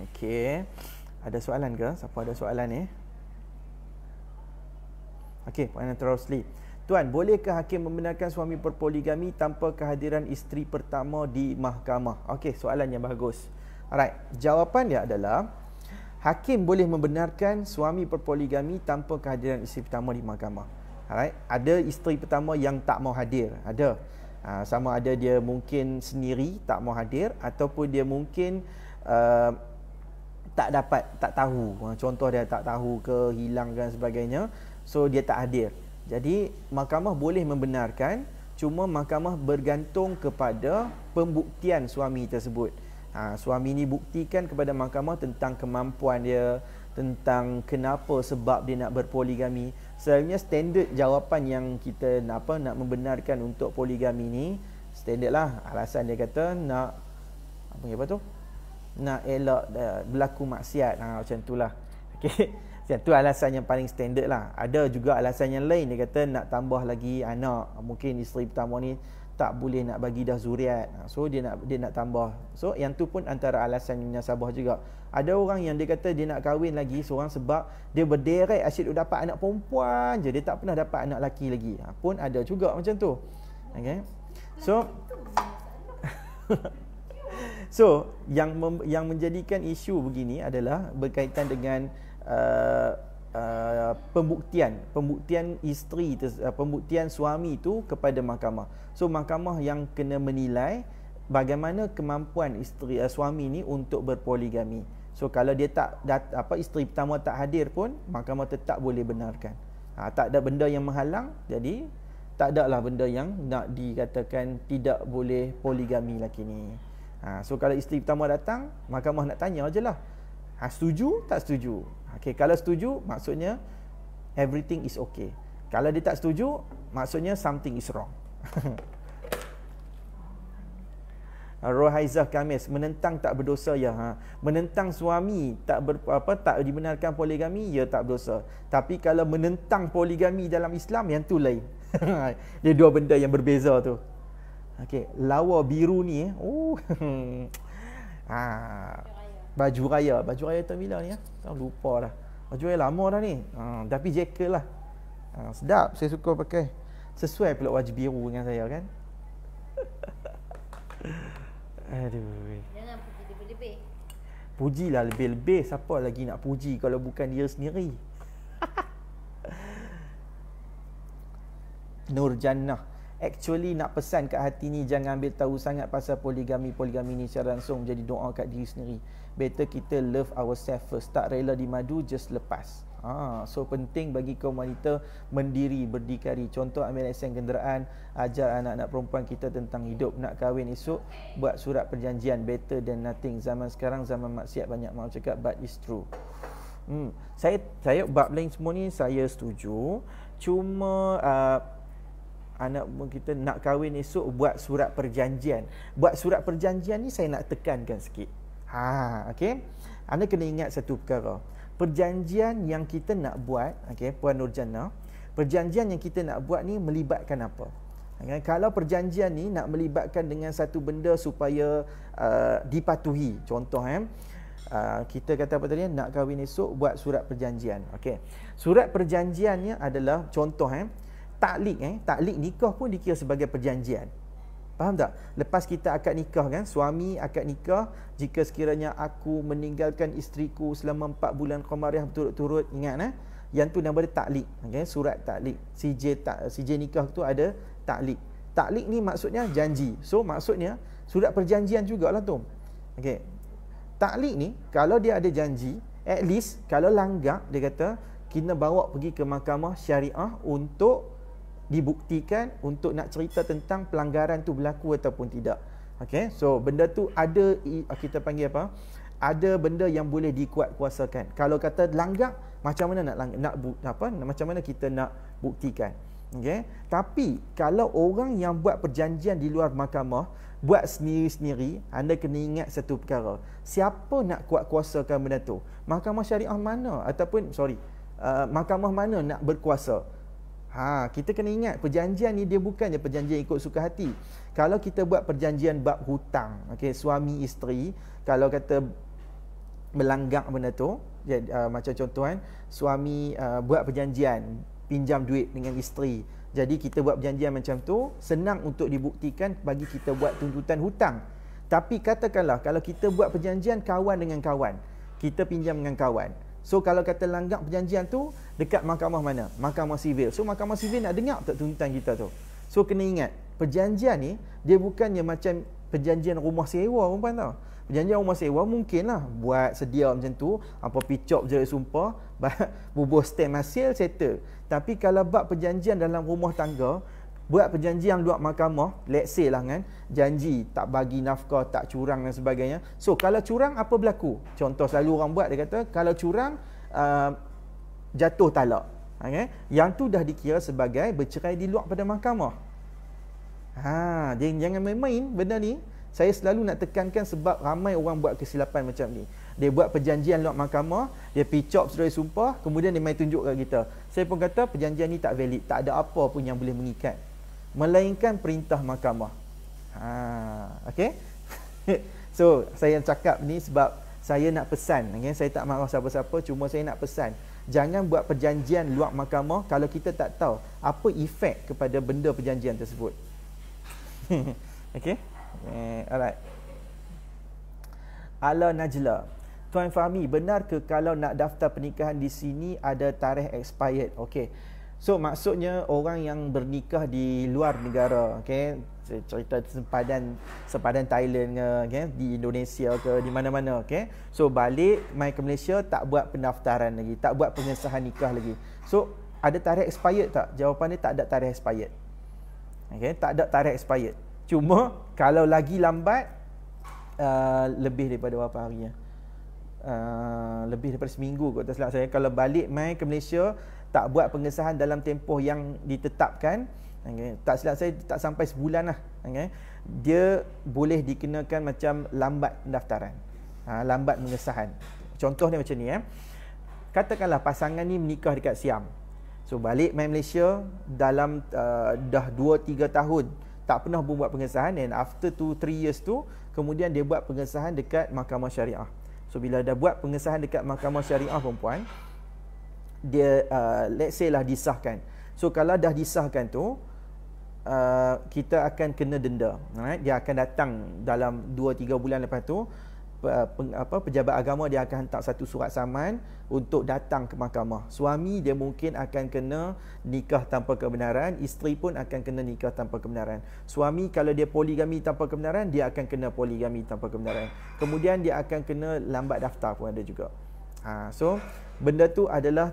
Okey. Ada soalan ke? Siapa ada soalan ni? Okey, Puan Rosli. Tuan, bolehkah hakim membenarkan suami berpoligami tanpa kehadiran isteri pertama di mahkamah? Okey, soalan yang bagus. Alright, jawapan dia adalah hakim boleh membenarkan suami berpoligami tanpa kehadiran isteri pertama di mahkamah. Alright, ada isteri pertama yang tak mau hadir, ada. Sama ada dia mungkin sendiri tak mau hadir ataupun dia mungkin tak tahu. Contoh dia tak tahu ke, hilang dan sebagainya. So dia tak hadir. Jadi mahkamah boleh membenarkan, cuma mahkamah bergantung kepada pembuktian suami tersebut. Suami ni buktikan kepada mahkamah tentang kemampuan dia, tentang kenapa sebab dia nak berpoligami. Selalunya standard jawapan yang kita nak membenarkan untuk poligami ni, standard lah. Alasan dia kata nak nak elak berlaku maksiat. Macam itulah. Okey. Macam tu alasan yang paling standard lah. Ada juga alasan yang lain. Dia kata nak tambah lagi anak. Mungkin isteri pertama ni tak boleh nak bagi dah zuriat. So dia nak tambah. So yang tu pun antara alasan munasabah juga. Ada orang yang dia kata dia nak kahwin lagi seorang sebab dia berderet asyik dapat anak perempuan je. Dia tak pernah dapat anak lelaki lagi. Pun ada juga macam tu. Okay. So So yang menjadikan isu begini adalah berkaitan dengan pembuktian isteri pembuktian suami itu kepada mahkamah. So mahkamah yang kena menilai bagaimana kemampuan suami ni untuk berpoligami. So kalau dia isteri pertama tak hadir pun mahkamah tetap boleh benarkan. Tak ada benda yang menghalang, jadi tak ada lah benda yang nak dikatakan tidak boleh poligami laki ni. So kalau isteri pertama datang, mahkamah nak tanya je lah, setuju tak setuju. Okay, kalau setuju maksudnya everything is okay. Kalau dia tak setuju maksudnya something is wrong. Rohaizah Kamis, menentang tak berdosa ya. Menentang suami tak dibenarkan poligami, ya tak berdosa. Tapi kalau menentang poligami dalam Islam, yang tu lain. Dia dua benda yang berbeza tu. Okey, lawa biru ni baju raya tahun bila ni lupa dah. Baju raya lama dah ni. Tapi jacket lah. Sedap, saya suka pakai. Sesuai pula baju biru dengan saya kan. Aduh. Jangan puji lebih-lebih. Pujilah lebih-lebih. Siapa lagi nak puji kalau bukan dia sendiri? Nur Jannah, actually nak pesan kat hati ni, jangan ambil tahu sangat pasal poligami ni secara langsung, jadi doa kat diri sendiri. Better kita love ourselves first. Tak rela dimadu, just lepas. So penting bagi kaum wanita mendiri, berdikari. Contoh ambil lesen kenderaan, ajar anak-anak perempuan kita tentang hidup. Nak kahwin esok, buat surat perjanjian. Better than nothing. Zaman sekarang zaman maksiat banyak, maaf cakap, but it's true. Saya bab lain semua ni saya setuju. Cuma anak kita nak kahwin esok buat surat perjanjian. Buat surat perjanjian ni saya nak tekankan sikit. Okey. Anda kena ingat satu perkara. Perjanjian yang kita nak buat, okey, Puan Nurjana, perjanjian yang kita nak buat ni melibatkan apa? Kalau perjanjian ni nak melibatkan dengan satu benda supaya dipatuhi. Contoh kita kata apa tadi, nak kahwin esok buat surat perjanjian. Okey. Surat perjanjiannya adalah contoh taklik taklik nikah pun dikira sebagai perjanjian. Faham tak? Lepas kita akad nikah kan, suami akad nikah, jika sekiranya aku meninggalkan isteriku selama 4 bulan qamariah berturut-turut, ingat yang tu nama dia taklik. Okey, surat taklik. CJ nikah tu ada taklik. Taklik ni maksudnya janji. So maksudnya surat perjanjian jugalah tu. Okey. Taklik ni kalau dia ada janji, at least kalau langgar, dia kata kena bawa pergi ke mahkamah syariah untuk dibuktikan, untuk nak cerita tentang pelanggaran tu berlaku ataupun tidak. Okey. So benda tu ada, kita panggil apa? Ada benda yang boleh dikuat-kuasakan. Kalau kata langgar, macam mana macam mana kita nak buktikan? Okey. Tapi kalau orang yang buat perjanjian di luar mahkamah buat sendiri-sendiri, anda kena ingat satu perkara. Siapa nak kuat-kuasakan benda tu? Mahkamah syariah mana ataupun mahkamah mana nak berkuasa? Kita kena ingat perjanjian ni dia bukannya perjanjian ikut suka hati. Kalau kita buat perjanjian bab hutang, okey, suami isteri, kalau kata melanggar benda tu, macam contoh suami buat perjanjian pinjam duit dengan isteri. Jadi kita buat perjanjian macam tu, senang untuk dibuktikan bagi kita buat tuntutan hutang. Tapi katakanlah kalau kita buat perjanjian kawan dengan kawan, kita pinjam dengan kawan. So kalau kata langgar perjanjian tu dekat mahkamah mana? Mahkamah sivil. So mahkamah sivil nak dengar tak tuntutan kita tu? So kena ingat, perjanjian ni dia bukannya macam perjanjian rumah sewa, perempuan tahu. Perjanjian rumah sewa mungkinlah buat sedia macam tu, apa picop je sumpah, bubuh stamp hasil, settle. Tapi kalau bab perjanjian dalam rumah tangga, buat perjanjian luar mahkamah, let's say lah kan, janji tak bagi nafkah, tak curang dan sebagainya. So kalau curang apa berlaku? Contoh selalu orang buat, dia kata kalau curang jatuh talak. Okay? Yang tu dah dikira sebagai bercerai di luar pada mahkamah. Jangan main-main benda ni. Saya selalu nak tekankan sebab ramai orang buat kesilapan macam ni. Dia buat perjanjian luar mahkamah, dia picop surat sumpah, kemudian dia main tunjuk kat kita. Saya pun kata perjanjian ni tak valid, tak ada apa pun yang boleh mengikat, melainkan perintah mahkamah. Okey. So, saya cakap ni sebab saya nak pesan, okay? Saya tak marah siapa-siapa, cuma saya nak pesan, jangan buat perjanjian luar mahkamah kalau kita tak tahu apa efek kepada benda perjanjian tersebut. Okey. Alright. Ala Najla, Tuan Fahmi, benar ke kalau nak daftar pernikahan di sini ada tarikh expired? Okey. So maksudnya orang yang bernikah di luar negara, okey, cerita sempadan Thailand ke, okay, di Indonesia ke, di mana-mana, okey. So balik mai ke Malaysia tak buat pendaftaran lagi, tak buat pengesahan nikah lagi. So ada tarikh expired tak? Jawapan dia tak ada tarikh expired. Okey, tak ada tarikh expired. Cuma kalau lagi lambat lebih daripada berapa hari lebih daripada seminggu kot tak silap saya, kalau balik mai ke Malaysia tak buat pengesahan dalam tempoh yang ditetapkan, okay, tak silap saya tak sampai sebulan lah, okay, dia boleh dikenakan macam lambat pendaftaran, lambat pengesahan. Contohnya macam ni, katakanlah pasangan ni menikah dekat Siam, so balik mai Malaysia dalam dah 2-3 tahun tak pernah buat pengesahan, and after 2-3 years tu kemudian dia buat pengesahan dekat mahkamah syariah. So bila dah buat pengesahan dekat mahkamah syariah, perempuan dia let's say lah disahkan. So kalau dah disahkan tu kita akan kena denda, right? Dia akan datang dalam 2-3 bulan lepas tu, pejabat agama dia akan hantar satu surat saman untuk datang ke mahkamah. Suami dia mungkin akan kena nikah tanpa kebenaran, isteri pun akan kena nikah tanpa kebenaran. Suami kalau dia poligami tanpa kebenaran, dia akan kena poligami tanpa kebenaran. Kemudian dia akan kena lambat daftar pun ada juga. So benda tu adalah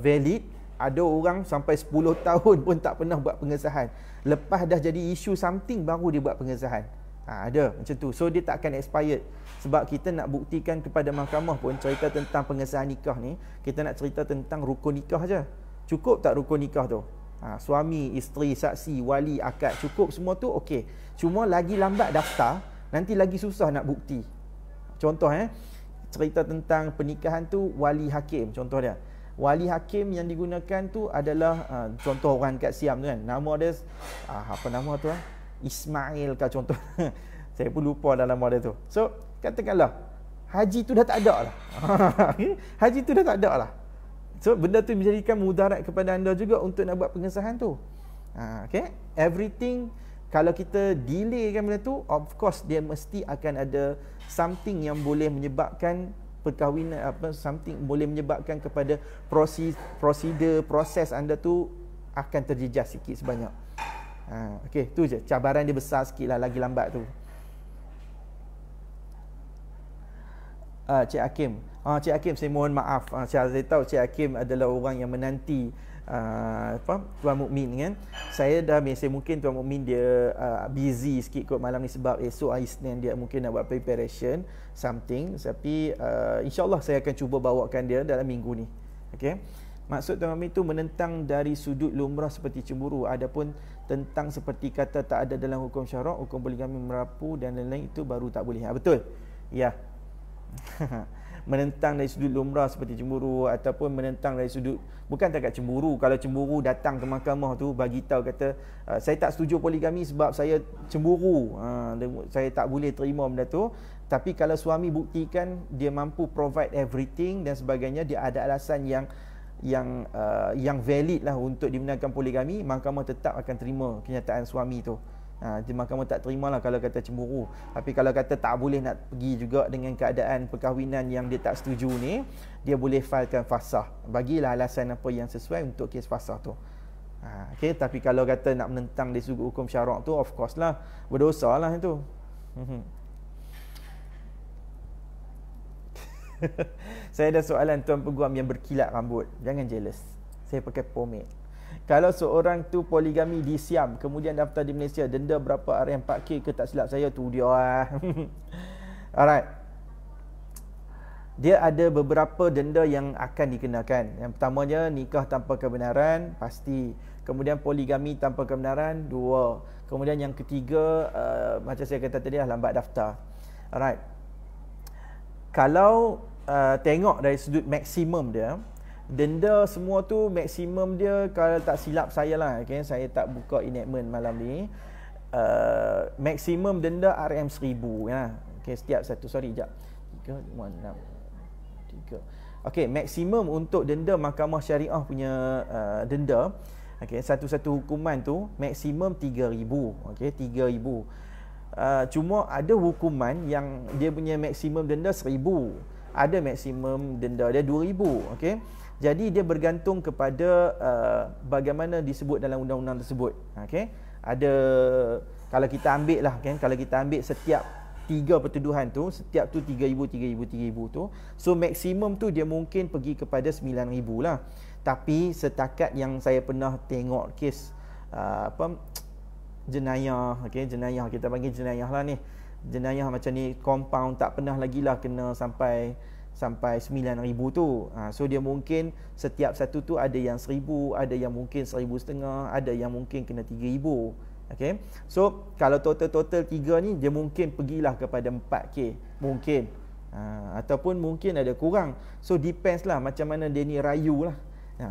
valid. Ada orang sampai 10 tahun pun tak pernah buat pengesahan. Lepas dah jadi isu something baru dia buat pengesahan. Ada macam tu. So dia tak akan expired. Sebab kita nak buktikan kepada mahkamah pun cerita tentang pengesahan nikah ni, kita nak cerita tentang rukun nikah je. Cukup tak rukun nikah tu? Suami, isteri, saksi, wali, akad, cukup semua tu okey. Cuma lagi lambat daftar, nanti lagi susah nak bukti. Contoh cerita tentang pernikahan tu wali hakim, contoh dia. Wali hakim yang digunakan tu adalah contoh orang kat Siam tu kan. Nama dia apa nama tu Ismail kah contoh. Saya pun lupa dalam nama dia tu. So, katakanlah haji tu dah tak ada lah. Haji tu dah tak ada lah. So, benda tu menjadikan mudarat kepada anda juga untuk nak buat pengesahan tu. Okay? Everything, kalau kita delay kan benda tu, of course dia mesti akan ada something yang boleh menyebabkan perkahwinan, something boleh menyebabkan kepada proses anda tu akan terjejas sikit sebanyak. Okey, tu je. Cabaran dia besar sikit lah, lagi lambat tu. Cik Hakim. Cik Hakim, saya mohon maaf. Saya tahu Cik Hakim adalah orang yang menanti Tuan Mukmin kan. Saya mungkin Tuan Mukmin dia busy sikit kot malam ni sebab esok hari Isnin dia mungkin nak buat preparation something, tapi insya-Allah saya akan cuba bawakan dia dalam minggu ni. Okey. Maksud Tuan Mukmin tu menentang dari sudut lumrah seperti cemburu, adapun tentang seperti kata tak ada dalam hukum syarak, hukum poligami merapu dan lain-lain itu baru tak boleh. Betul. Ya. Menentang dari sudut lumrah seperti cemburu ataupun menentang dari sudut bukan takat cemburu. Kalau cemburu datang ke mahkamah tu bagi tahu kata saya tak setuju poligami sebab saya cemburu. Saya tak boleh terima benda tu. Tapi kalau suami buktikan dia mampu provide everything dan sebagainya, dia ada alasan yang valid lah untuk dibenarkan poligami, mahkamah tetap akan terima kenyataan suami tu. Mahkamah tak terimalah kalau kata cemburu. Tapi kalau kata tak boleh nak pergi juga dengan keadaan perkahwinan yang dia tak setuju ni, dia boleh filekan fasah. Bagilah alasan apa yang sesuai untuk kes fasah tu. Okay, tapi kalau kata nak menentang dari sudut hukum syarak tu, of course lah berdosa lah itu. Saya ada soalan tuan peguam yang berkilat rambut. Jangan jealous. Saya pakai pomade. Kalau seorang tu poligami di Siam, kemudian daftar di Malaysia, denda berapa RM4K ke tak silap saya tu dia lah. Alright. Dia ada beberapa denda yang akan dikenakan. Yang pertamanya nikah tanpa kebenaran, pasti. Kemudian poligami tanpa kebenaran, 2. Kemudian yang ketiga, macam saya kata tadi lah, lambat daftar. Alright. Kalau tengok dari sudut maksimum dia, denda semua tu maksimum dia kalau tak silap saya lah, okay? Saya tak buka enactment malam ni. Maksimum denda RM1000 ya. Okay, setiap satu, sorry jap. 3 5 6 3. Okey, maksimum untuk denda mahkamah syariah punya denda, okey, satu-satu hukuman tu maksimum 3000, okey, 3000. Cuma ada hukuman yang dia punya maksimum denda 1000. Ada maksimum denda dia 2000, okey. Jadi dia bergantung kepada bagaimana disebut dalam undang-undang tersebut. Okey. Ada, kalau kita ambil lah kan, kalau kita ambil setiap 3 pertuduhan tu, setiap tu 3000 tu. So maksimum tu dia mungkin pergi kepada 9000 lah. Tapi setakat yang saya pernah tengok kes jenayah, okey, jenayah kita panggil jenayah lah ni. Jenayah macam ni compound tak pernah lagi lah kena sampai 9000 tu. So dia mungkin setiap satu tu ada yang 1000, ada yang mungkin 1500, ada yang mungkin kena 3000. Okey. So kalau total 3 ni dia mungkin pergilah kepada 4K mungkin. Ataupun mungkin ada kurang. So depends lah macam mana dia ni rayu lah.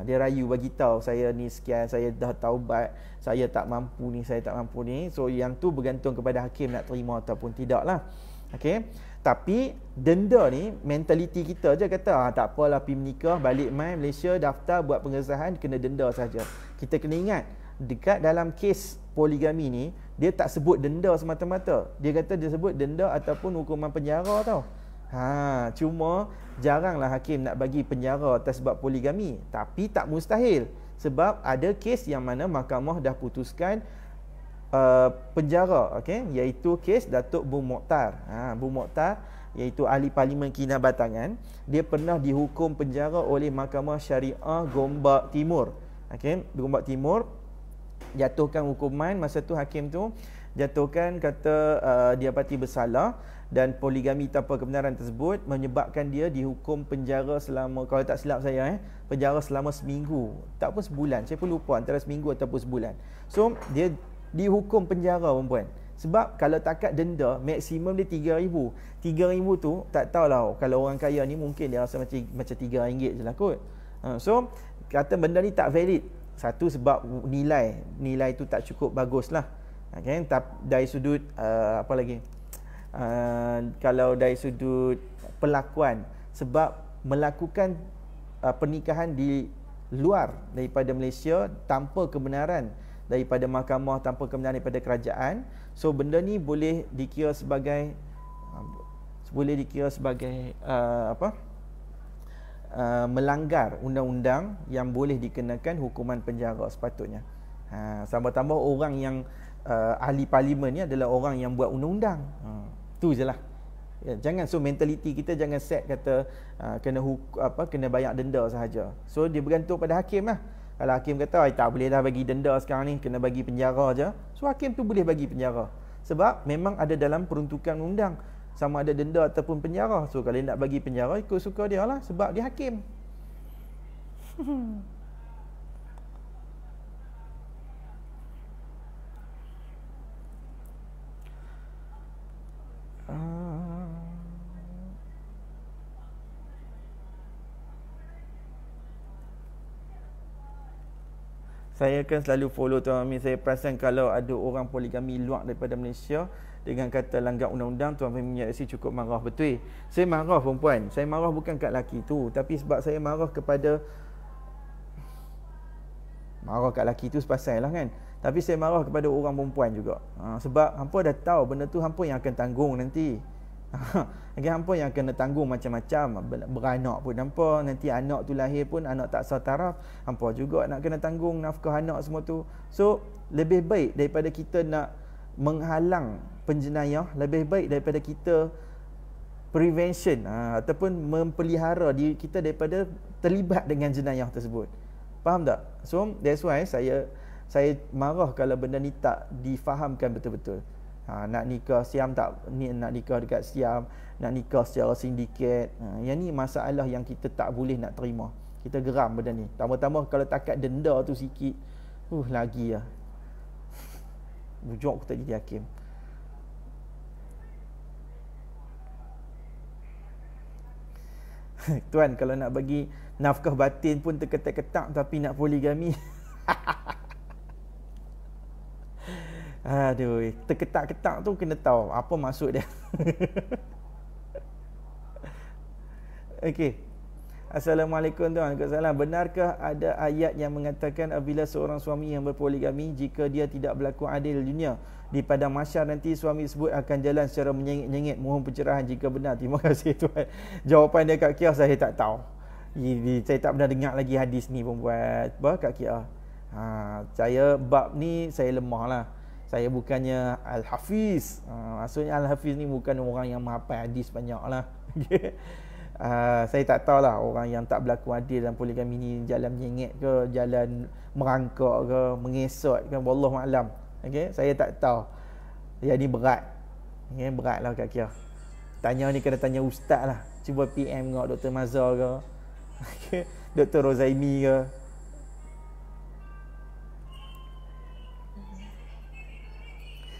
Dia rayu bagi tahu saya ni sekian, saya dah taubat, saya tak mampu ni, saya tak mampu ni. So yang tu bergantung kepada hakim nak terima ataupun tidak lah. Okey. Tapi denda ni mentaliti kita je kata tak apalah, pergi menikah, balik mai Malaysia, daftar, buat pengesahan, kena denda saja. Kita kena ingat dekat dalam kes poligami ni dia tak sebut denda semata-mata. Dia kata dia sebut denda ataupun hukuman penjara tau. Cuma jaranglah hakim nak bagi penjara atas sebab poligami, tapi tak mustahil sebab ada kes yang mana mahkamah dah putuskan penjara, okey, iaitu kes Datuk Bung Mokhtar. Bung Mokhtar iaitu ahli parlimen Kinabatangan, dia pernah dihukum penjara oleh Mahkamah Syariah Gombak Timur. Okey, Gombak Timur jatuhkan hukuman masa tu hakim tu jatuhkan kata dia pati bersalah dan poligami tanpa kebenaran tersebut menyebabkan dia dihukum penjara selama, kalau tak silap saya penjara selama seminggu, tak pun sebulan, saya pun lupa antara seminggu ataupun sebulan. So dia dihukum penjara perempuan. Sebab kalau takat denda maksimum dia 3,000. 3,000 tu tak tahulah, kalau orang kaya ni mungkin dia rasa macam RM3 je lah kot. So kata benda ni tak valid. Satu sebab nilai tu tak cukup bagus lah. Okay? Dari sudut apa lagi? Kalau dari sudut perlakuan, sebab melakukan pernikahan di luar daripada Malaysia tanpa kebenaran daripada mahkamah, tanpa kebenaran daripada kerajaan, so benda ni boleh dikira sebagai melanggar undang-undang yang boleh dikenakan hukuman penjara sepatutnya. Tambah-tambah orang yang ahli parlimen ni adalah orang yang buat undang-undang. Tu je lah. Ya, jangan, so mentaliti kita jangan set kata kena bayar denda sahaja. So dia bergantung pada hakim lah. Kalau hakim kata tak boleh dah bagi denda sekarang ni, kena bagi penjara je, so hakim tu boleh bagi penjara. Sebab memang ada dalam peruntukan undang sama ada denda ataupun penjara. So kalau nak bagi penjara, ikut suka dia lah, sebab dia hakim. Saya akan selalu follow Tuan Amin. Saya perasan kalau ada orang poligami luar daripada Malaysia dengan kata langgar undang-undang, Tuan Amin punya cukup marah. Betul. Saya marah perempuan. Saya marah bukan kat lelaki tu, tapi sebab saya marah kat lelaki tu sepasal lah kan. Tapi saya marah kepada orang perempuan juga. Sebab hampa dah tahu benda tu hampa yang akan tanggung nanti. Hampa yang kena tanggung macam-macam. Beranak pun hampa, nanti anak tu lahir pun anak tak sah taraf, hampa juga nak kena tanggung nafkah anak semua tu. So lebih baik daripada kita nak menghalang penjenayah, lebih baik daripada kita prevention ataupun mempelihara diri kita daripada terlibat dengan jenayah tersebut. Faham tak? So that's why saya marah kalau benda ni tak difahamkan betul-betul. Nak nikah Siam tak, nak nikah dekat Siam, nak nikah secara sindiket. Yang ni masalah yang kita tak boleh nak terima. Kita geram benda ni. Tambah-tambah kalau takat denda tu sikit, lagi lah. Bujuk aku tak jadi hakim. Tuan, kalau nak bagi nafkah batin pun terketak-ketak, tapi nak poligami. Aduh, terketak-ketak tu kena tahu apa maksud dia. Okey. Assalamualaikum tuan. Waalaikumsalam. Benarkah ada ayat yang mengatakan apabila seorang suami yang berpoligami, jika dia tidak berlaku adil dunia, di padang mahsyar nanti suami tersebut akan jalan secara menyengit-nyengit mohon pencerahan jika benar. Terima kasih tuan. Jawapan dia Kak Kia saya tak tahu. Saya tak pernah dengar lagi hadis ni pun buat Kak Kia. Saya bab ni saya lemah lah. Saya bukannya Al-Hafiz. Maksudnya Al-Hafiz ni bukan orang yang menghafal hadis banyak lah. Saya tak tahulah orang yang tak berlaku adil dalam poligami ni jalan menyengit ke, jalan merangkak ke, mengesot ke, wallahualam. Okay? Saya tak tahu. Yang ni berat. Okay? Berat lah Kak Kia. Tanya ni kena tanya ustaz lah. Cuba PM dengan Dr. Mazhar ke, okay? Dr. Rozaimi ke.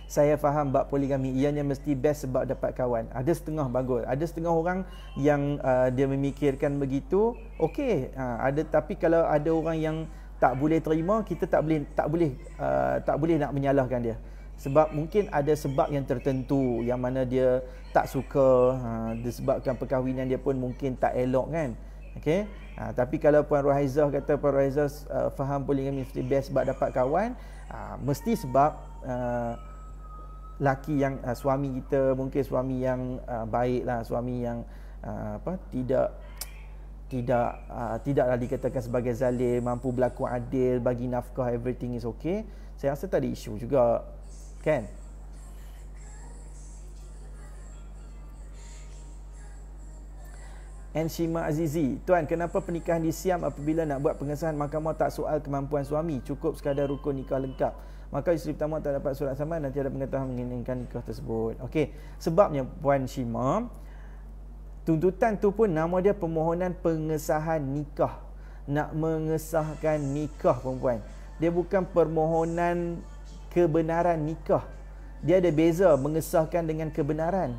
Saya faham bab poligami, ianya mesti best sebab dapat kawan. Ada setengah bagus, ada setengah orang yang dia memikirkan begitu. Okey, ada, tapi kalau ada orang yang tak boleh terima, kita tak boleh nak menyalahkan dia. Sebab mungkin ada sebab yang tertentu yang mana dia tak suka, disebabkan perkahwinan dia pun mungkin tak elok kan. Okey. Tapi kalau Puan Rohaizah kata Puan Rohaizah faham poligami mesti best sebab dapat kawan, mesti sebab laki yang suami kita mungkin suami yang baiklah, suami yang tidaklah dikatakan sebagai zalim, mampu berlaku adil, bagi nafkah, everything is okay. Saya rasa tak ada isu juga kan. Shima Azizi, tuan, kenapa pernikahan disiam apabila nak buat pengesahan mahkamah tak soal kemampuan suami, cukup sekadar rukun nikah lengkap, maka isteri pertama tak dapat surat saman, nanti ada pengetahuan menginginkan nikah tersebut. Okey, sebabnya Puan Shima, tuntutan tu pun nama dia permohonan pengesahan nikah, nak mengesahkan nikah perempuan. Dia bukan permohonan kebenaran nikah. Dia ada beza mengesahkan dengan kebenaran.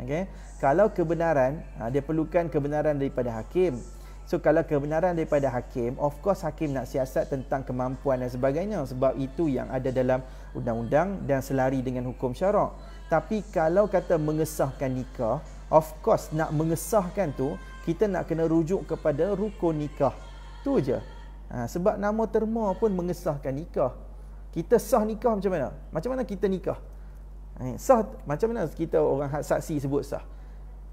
Okey. Kalau kebenaran, dia perlukan kebenaran daripada hakim. So kalau kebenaran daripada hakim, of course hakim nak siasat tentang kemampuan dan sebagainya, sebab itu yang ada dalam undang-undang dan selari dengan hukum syarak. Tapi kalau kata mengesahkan nikah, of course nak mengesahkan tu kita nak kena rujuk kepada rukun nikah. Tu je. Sebab nama terma pun mengesahkan nikah. Kita sah nikah macam mana? Macam mana kita nikah? Sah macam mana kita orang saksi sebut sah?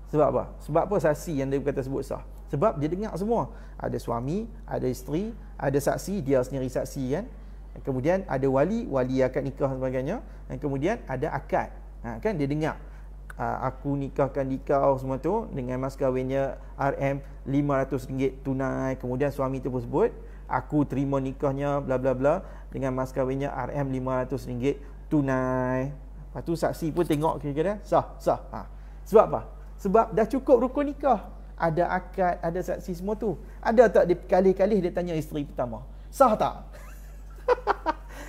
Sebab apa? Sebab apa saksi yang dia kata sebut sah? Sebab dia dengar semua. Ada suami, ada isteri, ada saksi, dia sendiri saksi kan. Kemudian ada wali akad nikah dan sebagainya. Dan kemudian ada akad. Kan dia dengar. Aku nikahkan kau semua tu dengan mas kahwinnya RM500 tunai. Kemudian suami tu pun sebut, aku terima nikahnya bla bla bla dengan mas kahwinnya RM500 tunai. Lepas tu saksi pun tengok kira-kira sah. Sebab apa? Sebab dah cukup rukun nikah. Ada akad, ada saksi semua tu. Ada tak dia kali-kali dia tanya isteri pertama, sah tak?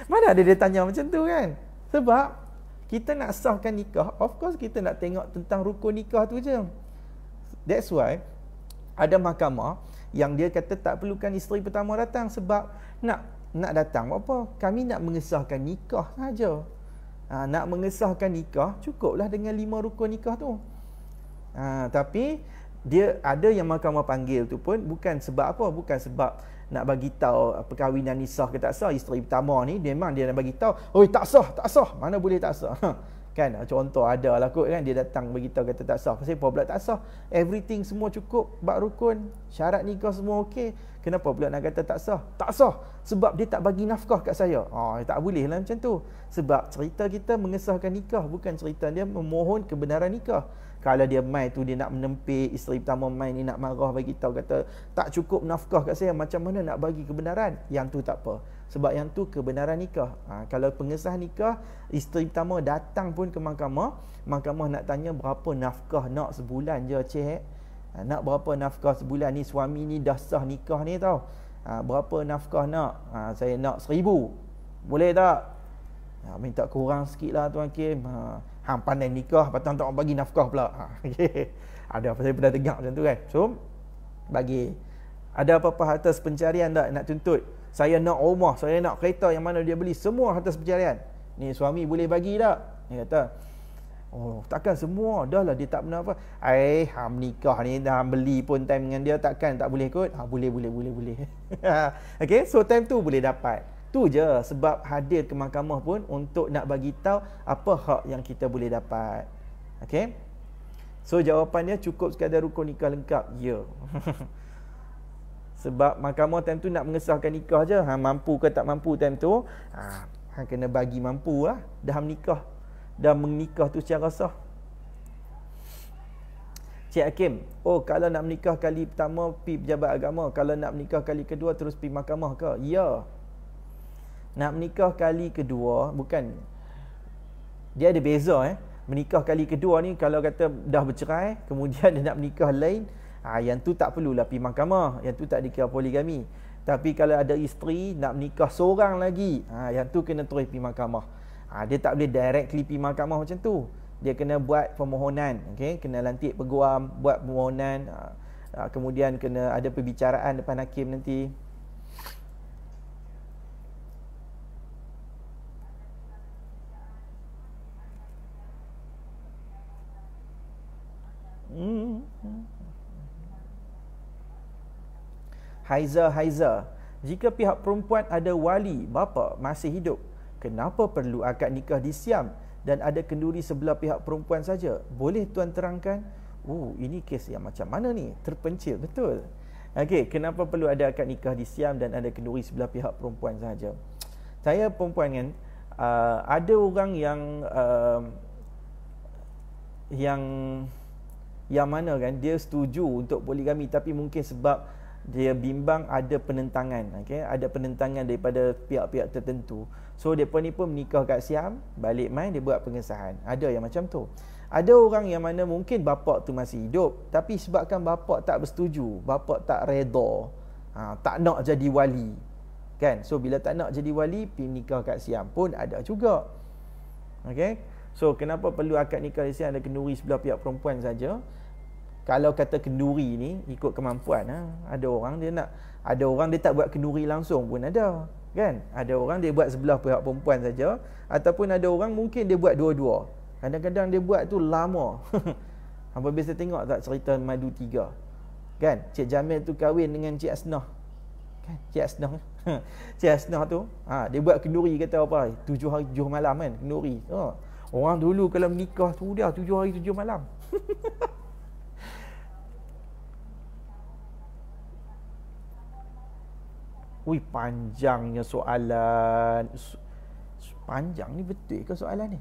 Mana ada dia tanya macam tu kan? Sebab kita nak sahkan nikah, of course kita nak tengok tentang rukun nikah tu je. That's why ada mahkamah yang dia kata tak perlukan isteri pertama datang, sebab nak datang apa? Kami nak mengesahkan nikah saja. Nak mengesahkan nikah cukuplah dengan 5 rukun nikah tu. Tapi dia ada yang mahkamah panggil tu pun bukan sebab apa? Bukan sebab nak bagi tahu perkahwinan ni sah ke tak sah. Isteri pertama ni memang dia nak bagi tahu, "Oi, tak sah. Mana boleh tak sah?" Kan contoh ada lah kot kan, dia datang bagi tahu kata tak sah. Pasal apa pula tak sah? Everything semua cukup, bab rukun, syarat nikah semua okey. Kenapa pula nak kata tak sah? Tak sah sebab dia tak bagi nafkah kat saya. Tak boleh lah macam tu. Sebab cerita kita mengesahkan nikah, bukan cerita dia memohon kebenaran nikah. Kalau dia mai tu dia nak menempik, isteri pertama mai ni nak marah bagi tahu kata tak cukup nafkah kat saya, macam mana nak bagi kebenaran? Yang tu tak apa. Sebab yang tu kebenaran nikah. Kalau pengesahan nikah, isteri pertama datang pun ke mahkamah, mahkamah nak tanya berapa nafkah nak sebulan je cik. Nak berapa nafkah sebulan ni, suami ni dah sah nikah ni tau. Berapa nafkah nak? Saya nak 1,000. Boleh tak? Minta kurang sikit lah Tuan Hakim. Hang pandai nikah, patang tak bagi nafkah pula. Okay. Ada apa, saya pernah dengar macam tu kan. So bagi, ada apa-apa harta pencarian tak nak tuntut? Saya nak rumah, saya nak kereta, yang mana dia beli, semua harta pencarian. Ni suami boleh bagi tak? Dia kata, oh takkan semua, dah lah dia tak pernah apa. Hang nikah ni dah beli pun time dengan dia, takkan tak boleh kot? Boleh. Okay, so time tu boleh dapat. Tu je sebab hadir ke mahkamah pun untuk nak bagi tahu apa hak yang kita boleh dapat. Okey. So jawapannya cukup sekadar rukun nikah lengkap. Ya. Sebab mahkamah time tu nak mengesahkan nikah je. Mampu ke tak mampu time tu, hang kena bagi mampu lah. Dah menikah. Dah menikah tu secara sah. Cik Hakim, kalau nak menikah kali pertama pi pejabat agama, kalau nak menikah kali kedua terus pi mahkamah ke? Ya. Nak menikah kali kedua, bukan, dia ada beza menikah kali kedua ni, kalau kata dah bercerai kemudian dia nak menikah lain, yang tu tak perlulah pergi mahkamah, yang tu tak dikira poligami. Tapi kalau ada isteri nak menikah seorang lagi, yang tu kena terus pergi mahkamah. Dia tak boleh directly pergi mahkamah macam tu. Dia kena buat permohonan, okey, kena lantik peguam, buat permohonan, kemudian kena ada perbicaraan depan hakim nanti. Haiza, jika pihak perempuan ada wali bapa masih hidup, kenapa perlu akad nikah disiam dan ada kenduri sebelah pihak perempuan saja? Boleh tuan terangkan? Ini kes yang macam mana ni? Terpencil betul. Okey, kenapa perlu ada akad nikah disiam dan ada kenduri sebelah pihak perempuan saja? Saya perempuan kan, ada orang yang yang mana kan dia setuju untuk poligami, tapi mungkin sebab dia bimbang ada penentangan, okey, ada penentangan daripada pihak-pihak tertentu. So depa ni pun menikah kat Siam, balik mai dia buat pengesahan. Ada yang macam tu. Ada orang yang mana mungkin bapak tu masih hidup, tapi sebabkan bapak tak bersetuju, bapak tak redha, tak nak jadi wali, kan? So bila tak nak jadi wali, pergi nikah kat Siam pun ada juga. Okey. So kenapa perlu akad nikah di Siam ada kenduri sebelah pihak perempuan saja? Kalau kata kenduri ni ikut kemampuan, ada orang dia nak, ada orang dia tak buat kenduri langsung pun ada, kan? Ada orang dia buat sebelah pihak perempuan saja, ataupun ada orang mungkin dia buat dua-dua. Kadang-kadang dia buat tu lama. Hampa biasa tengok tak cerita Madu 3, kan? Cik Jamil tu kahwin dengan Cik Asnah, kan? Cik Asnah Cik Asnah tu dia buat kenduri, kata apa, 7 hari 7 malam kan, kenduri. Orang dulu kalau menikah tu dia 7 hari 7 malam. Ui, panjangnya soalan. Panjang ni, betul ke soalan ni?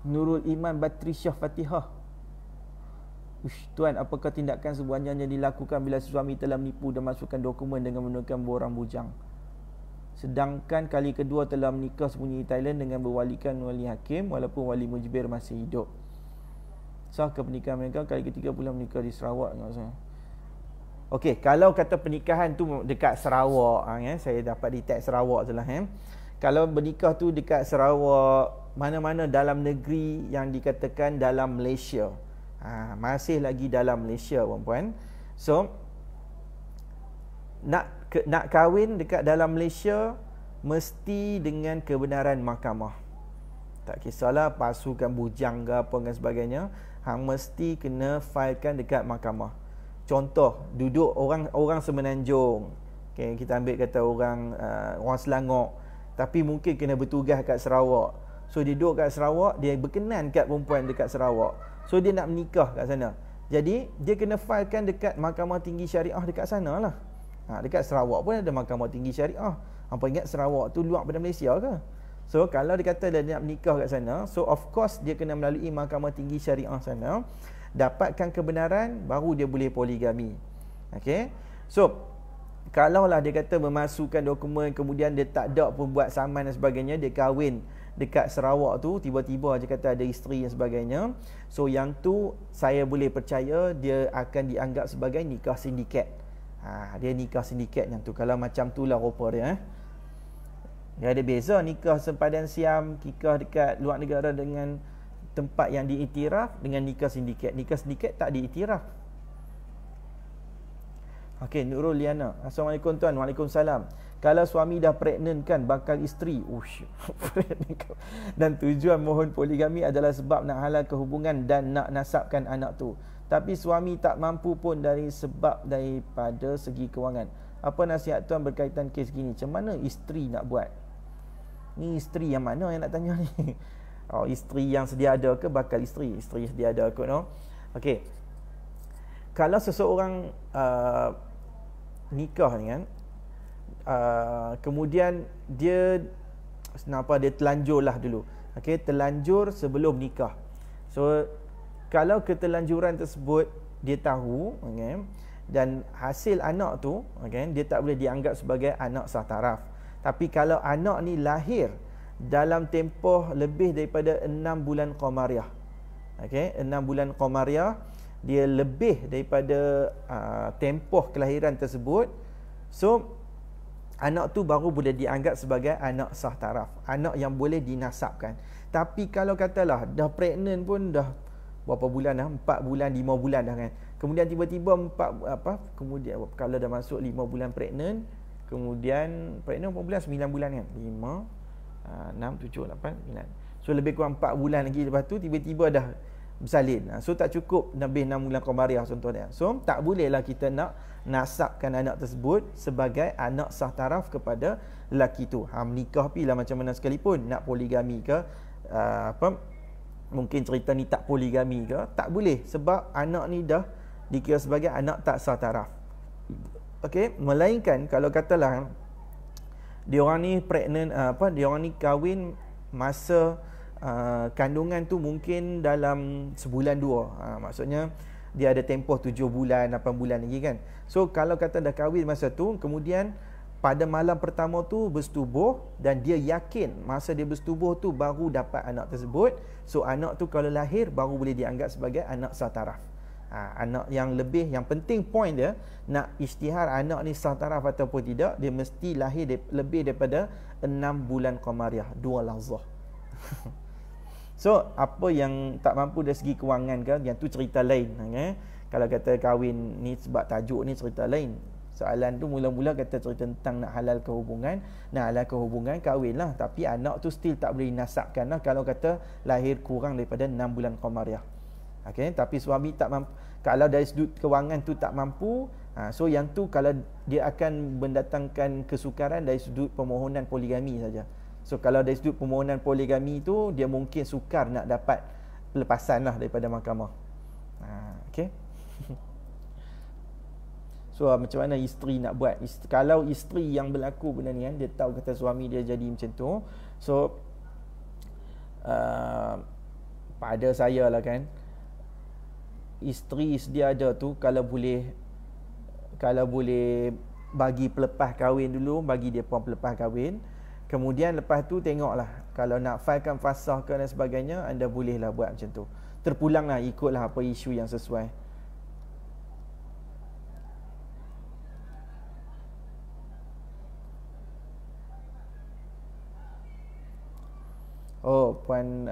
Nurul Iman Batrisyah Fatihah. Tuan, apakah tindakan sebenarnya dilakukan bila suami telah menipu dan masukkan dokumen dengan menggunakan borang bujang, sedangkan kali kedua telah menikah sembunyi di Thailand dengan berwalikan wali hakim walaupun wali mujbir masih hidup? Sah ke pernikahan mereka? Kali ketiga pula menikah di Sarawak. Okey, kalau kata pernikahan tu dekat Sarawak, saya dapat di tag Sarawak je lah. Kalau bernikah tu dekat Sarawak, mana-mana dalam negeri yang dikatakan dalam Malaysia, masih lagi dalam Malaysia, puan-puan. So nak kahwin dekat dalam Malaysia mesti dengan kebenaran mahkamah. Tak kisahlah pasukan bujang ke apa dan sebagainya, hang mesti kena filekan dekat mahkamah. Contoh, duduk orang Semenanjung, okay, kita ambil kata orang Selangor, tapi mungkin kena bertugas kat Sarawak. So dia duduk kat Sarawak, dia berkenan kat perempuan dekat Sarawak, so dia nak menikah kat sana. Jadi dia kena filekan dekat Mahkamah Tinggi Syariah dekat sana lah. Dekat Sarawak pun ada Mahkamah Tinggi Syariah. Hampa ingat Sarawak tu luar pada Malaysia ke? So kalau dia kata dia nak menikah kat sana, so of course dia kena melalui Mahkamah Tinggi Syariah sana, dapatkan kebenaran, baru dia boleh poligami. Okey. So kalaulah dia kata memasukkan dokumen, kemudian dia tak ada pun buat saman dan sebagainya, dia kahwin dekat Sarawak tu, tiba-tiba aja kata ada isteri dan sebagainya, so yang tu saya boleh percaya dia akan dianggap sebagai nikah sindiket. Dia nikah sindiket yang tu. Kalau macam tu lah rupa dia. Dia ada beza nikah sempadan Siam, nikah dekat luar negara dengan tempat yang diiktiraf, dengan nikah sindiket. Nikah sindiket tak diiktiraf. Okey, Nurul Liana. Assalamualaikum tuan. Waalaikumsalam. Kalau suami dah pregnant kan bakal isteri, dan tujuan mohon poligami adalah sebab nak halalkan hubungan dan nak nasabkan anak tu, tapi suami tak mampu pun dari sebab daripada segi kewangan. Apa nasihat tuan berkaitan kes gini? Macam mana isteri nak buat? Ni isteri yang mana yang nak tanya ni? Isteri yang sedia ada ke bakal isteri? Isteri sedia ada kot, no? Okey. Kalau seseorang nikah ni kan, kemudian dia terlanjur lah dulu. Okey, terlanjur sebelum nikah. So kalau keterlanjuran tersebut dia tahu, okay, dan hasil anak tu, okay, dia tak boleh dianggap sebagai anak sah taraf. Tapi kalau anak ni lahir dalam tempoh lebih daripada 6 bulan Qamariah, okay, 6 bulan Qamariah, dia lebih daripada tempoh kelahiran tersebut, so anak tu baru boleh dianggap sebagai anak sah taraf, anak yang boleh dinasabkan. Tapi kalau katalah dah pregnant pun dah berapa bulan dah, 4 bulan, 5 bulan dah kan, kemudian tiba-tiba kemudian kalau dah masuk 5 bulan pregnant, kemudian pregnant berapa bulan? 9 bulan kan, 5 6 7 8 9, so lebih kurang 4 bulan lagi, lepas tu tiba-tiba dah bersalin. So tak cukup lebih 6 bulan Qamariah contohnya. So tak bolehlah kita nak nasabkan anak tersebut sebagai anak sah taraf kepada lelaki tu. Menikah pilah macam mana sekalipun, nak poligami ke, mungkin cerita ni tak poligami ke, tak boleh, sebab anak ni dah dikira sebagai anak tak sah taraf. Okey, melainkan kalau katalah dia orang ni pregnant, dia orang ni kahwin masa kandungan tu mungkin dalam sebulan dua. Maksudnya dia ada tempoh 7 bulan, 8 bulan lagi kan. So kalau kata dah kahwin masa tu, kemudian pada malam pertama tu bersetubuh dan dia yakin masa dia bersetubuh tu baru dapat anak tersebut. So anak tu kalau lahir baru boleh dianggap sebagai anak sah taraf. Anak yang lebih, yang penting point dia, nak isytihar anak ni sah taraf ataupun tidak, dia mesti lahir lebih daripada 6 bulan qamariyah, 2 lahzah. So apa yang tak mampu dari segi kewangan kan, yang tu cerita lain. Kalau kata kahwin ni sebab tajuk ni cerita lain. Soalan tu mula-mula kata cerita tentang nak halalkan hubungan. Nak halalkan hubungan, kahwin lah. Tapi anak tu still tak boleh dinasabkan lah kalau kata lahir kurang daripada 6 bulan qamariyah. Okay, tapi suami tak mampu, kalau dari sudut kewangan tu tak mampu, so yang tu kalau dia akan mendatangkan kesukaran dari sudut permohonan poligami saja. So kalau dari sudut permohonan poligami tu, dia mungkin sukar nak dapat pelepasan lah daripada mahkamah. Okay. So macam mana isteri nak buat? Kalau isteri yang berlaku benda ni kan, dia tahu kata suami dia jadi macam tu, so pada saya lah kan, isteri sedia ada tu kalau boleh bagi pelepah kahwin dulu, bagi dia puan pelepah kahwin. Kemudian lepas tu tengoklah, kalau nak filekan fasah ke dan sebagainya, anda bolehlah buat macam tu. Terpulanglah, ikutlah apa isu yang sesuai. Oh, Puan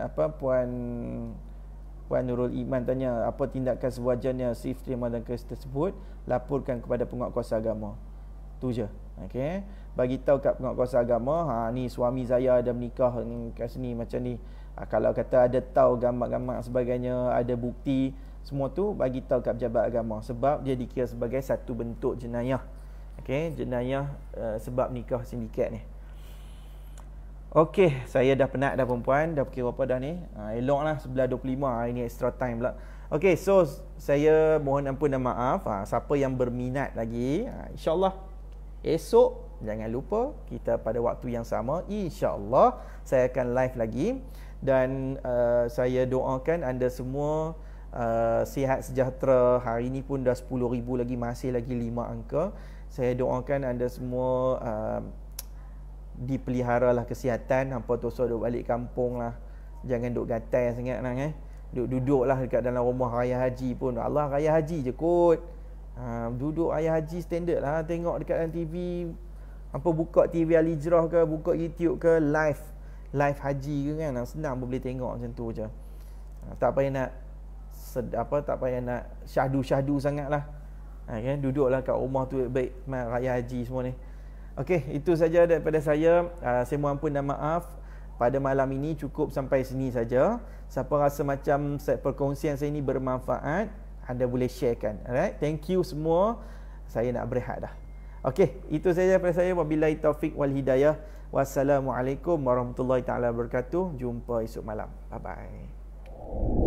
Nurul Iman tanya, apa tindakan sewajarnya si isteri dalam kes tersebut? Laporkan kepada penguatkuasa agama. Tu je. Okey. Bagi tahu kat penguatkuasa agama, ni suami saya ada menikah kat sini macam ni. Kalau kata ada tahu gambar-gambar sebagainya, ada bukti, semua tu bagi tahu kat pejabat agama, sebab dia dikira sebagai satu bentuk jenayah. Okey, jenayah sebab nikah sindikat ni. Okey, saya dah penat dah perempuan, dah kira apa dah ni. Eloklah 11.25, hari ni extra time pula. Okey, so saya mohon ampun dan maaf. Siapa yang berminat lagi, insya-Allah esok jangan lupa kita pada waktu yang sama, insya-Allah saya akan live lagi. Dan saya doakan anda semua sihat sejahtera. Hari ni pun dah 10,000 lagi, masih lagi 5 angka. Saya doakan anda semua dipeliharalah kesihatan, hampa tosok duk balik kampung lah, jangan duk gatai sangat lah duduk lah dekat dalam rumah raya haji pun. Allah, raya haji je kot, duduk raya haji standard lah, tengok dekat dalam TV, hampa buka TV Al-Hijrah ke, buka YouTube ke, live haji ke kan, senang boleh tengok macam tu je. Tak payah nak tak payah nak syahdu sangat lah, kan? Duduklah kat rumah tu baik raya haji semua ni. Okey, itu saja daripada saya. Saya mohon ampun dan maaf. Pada malam ini cukup sampai sini saja. Siapa rasa macam perkongsian saya ini bermanfaat, anda boleh sharekan. Alright, thank you semua. Saya nak berehat dah. Okey, itu saja daripada saya. Wabillahi taufik wal hidayah. Wassalamualaikum warahmatullahi taala wabarakatuh. Jumpa esok malam. Bye bye.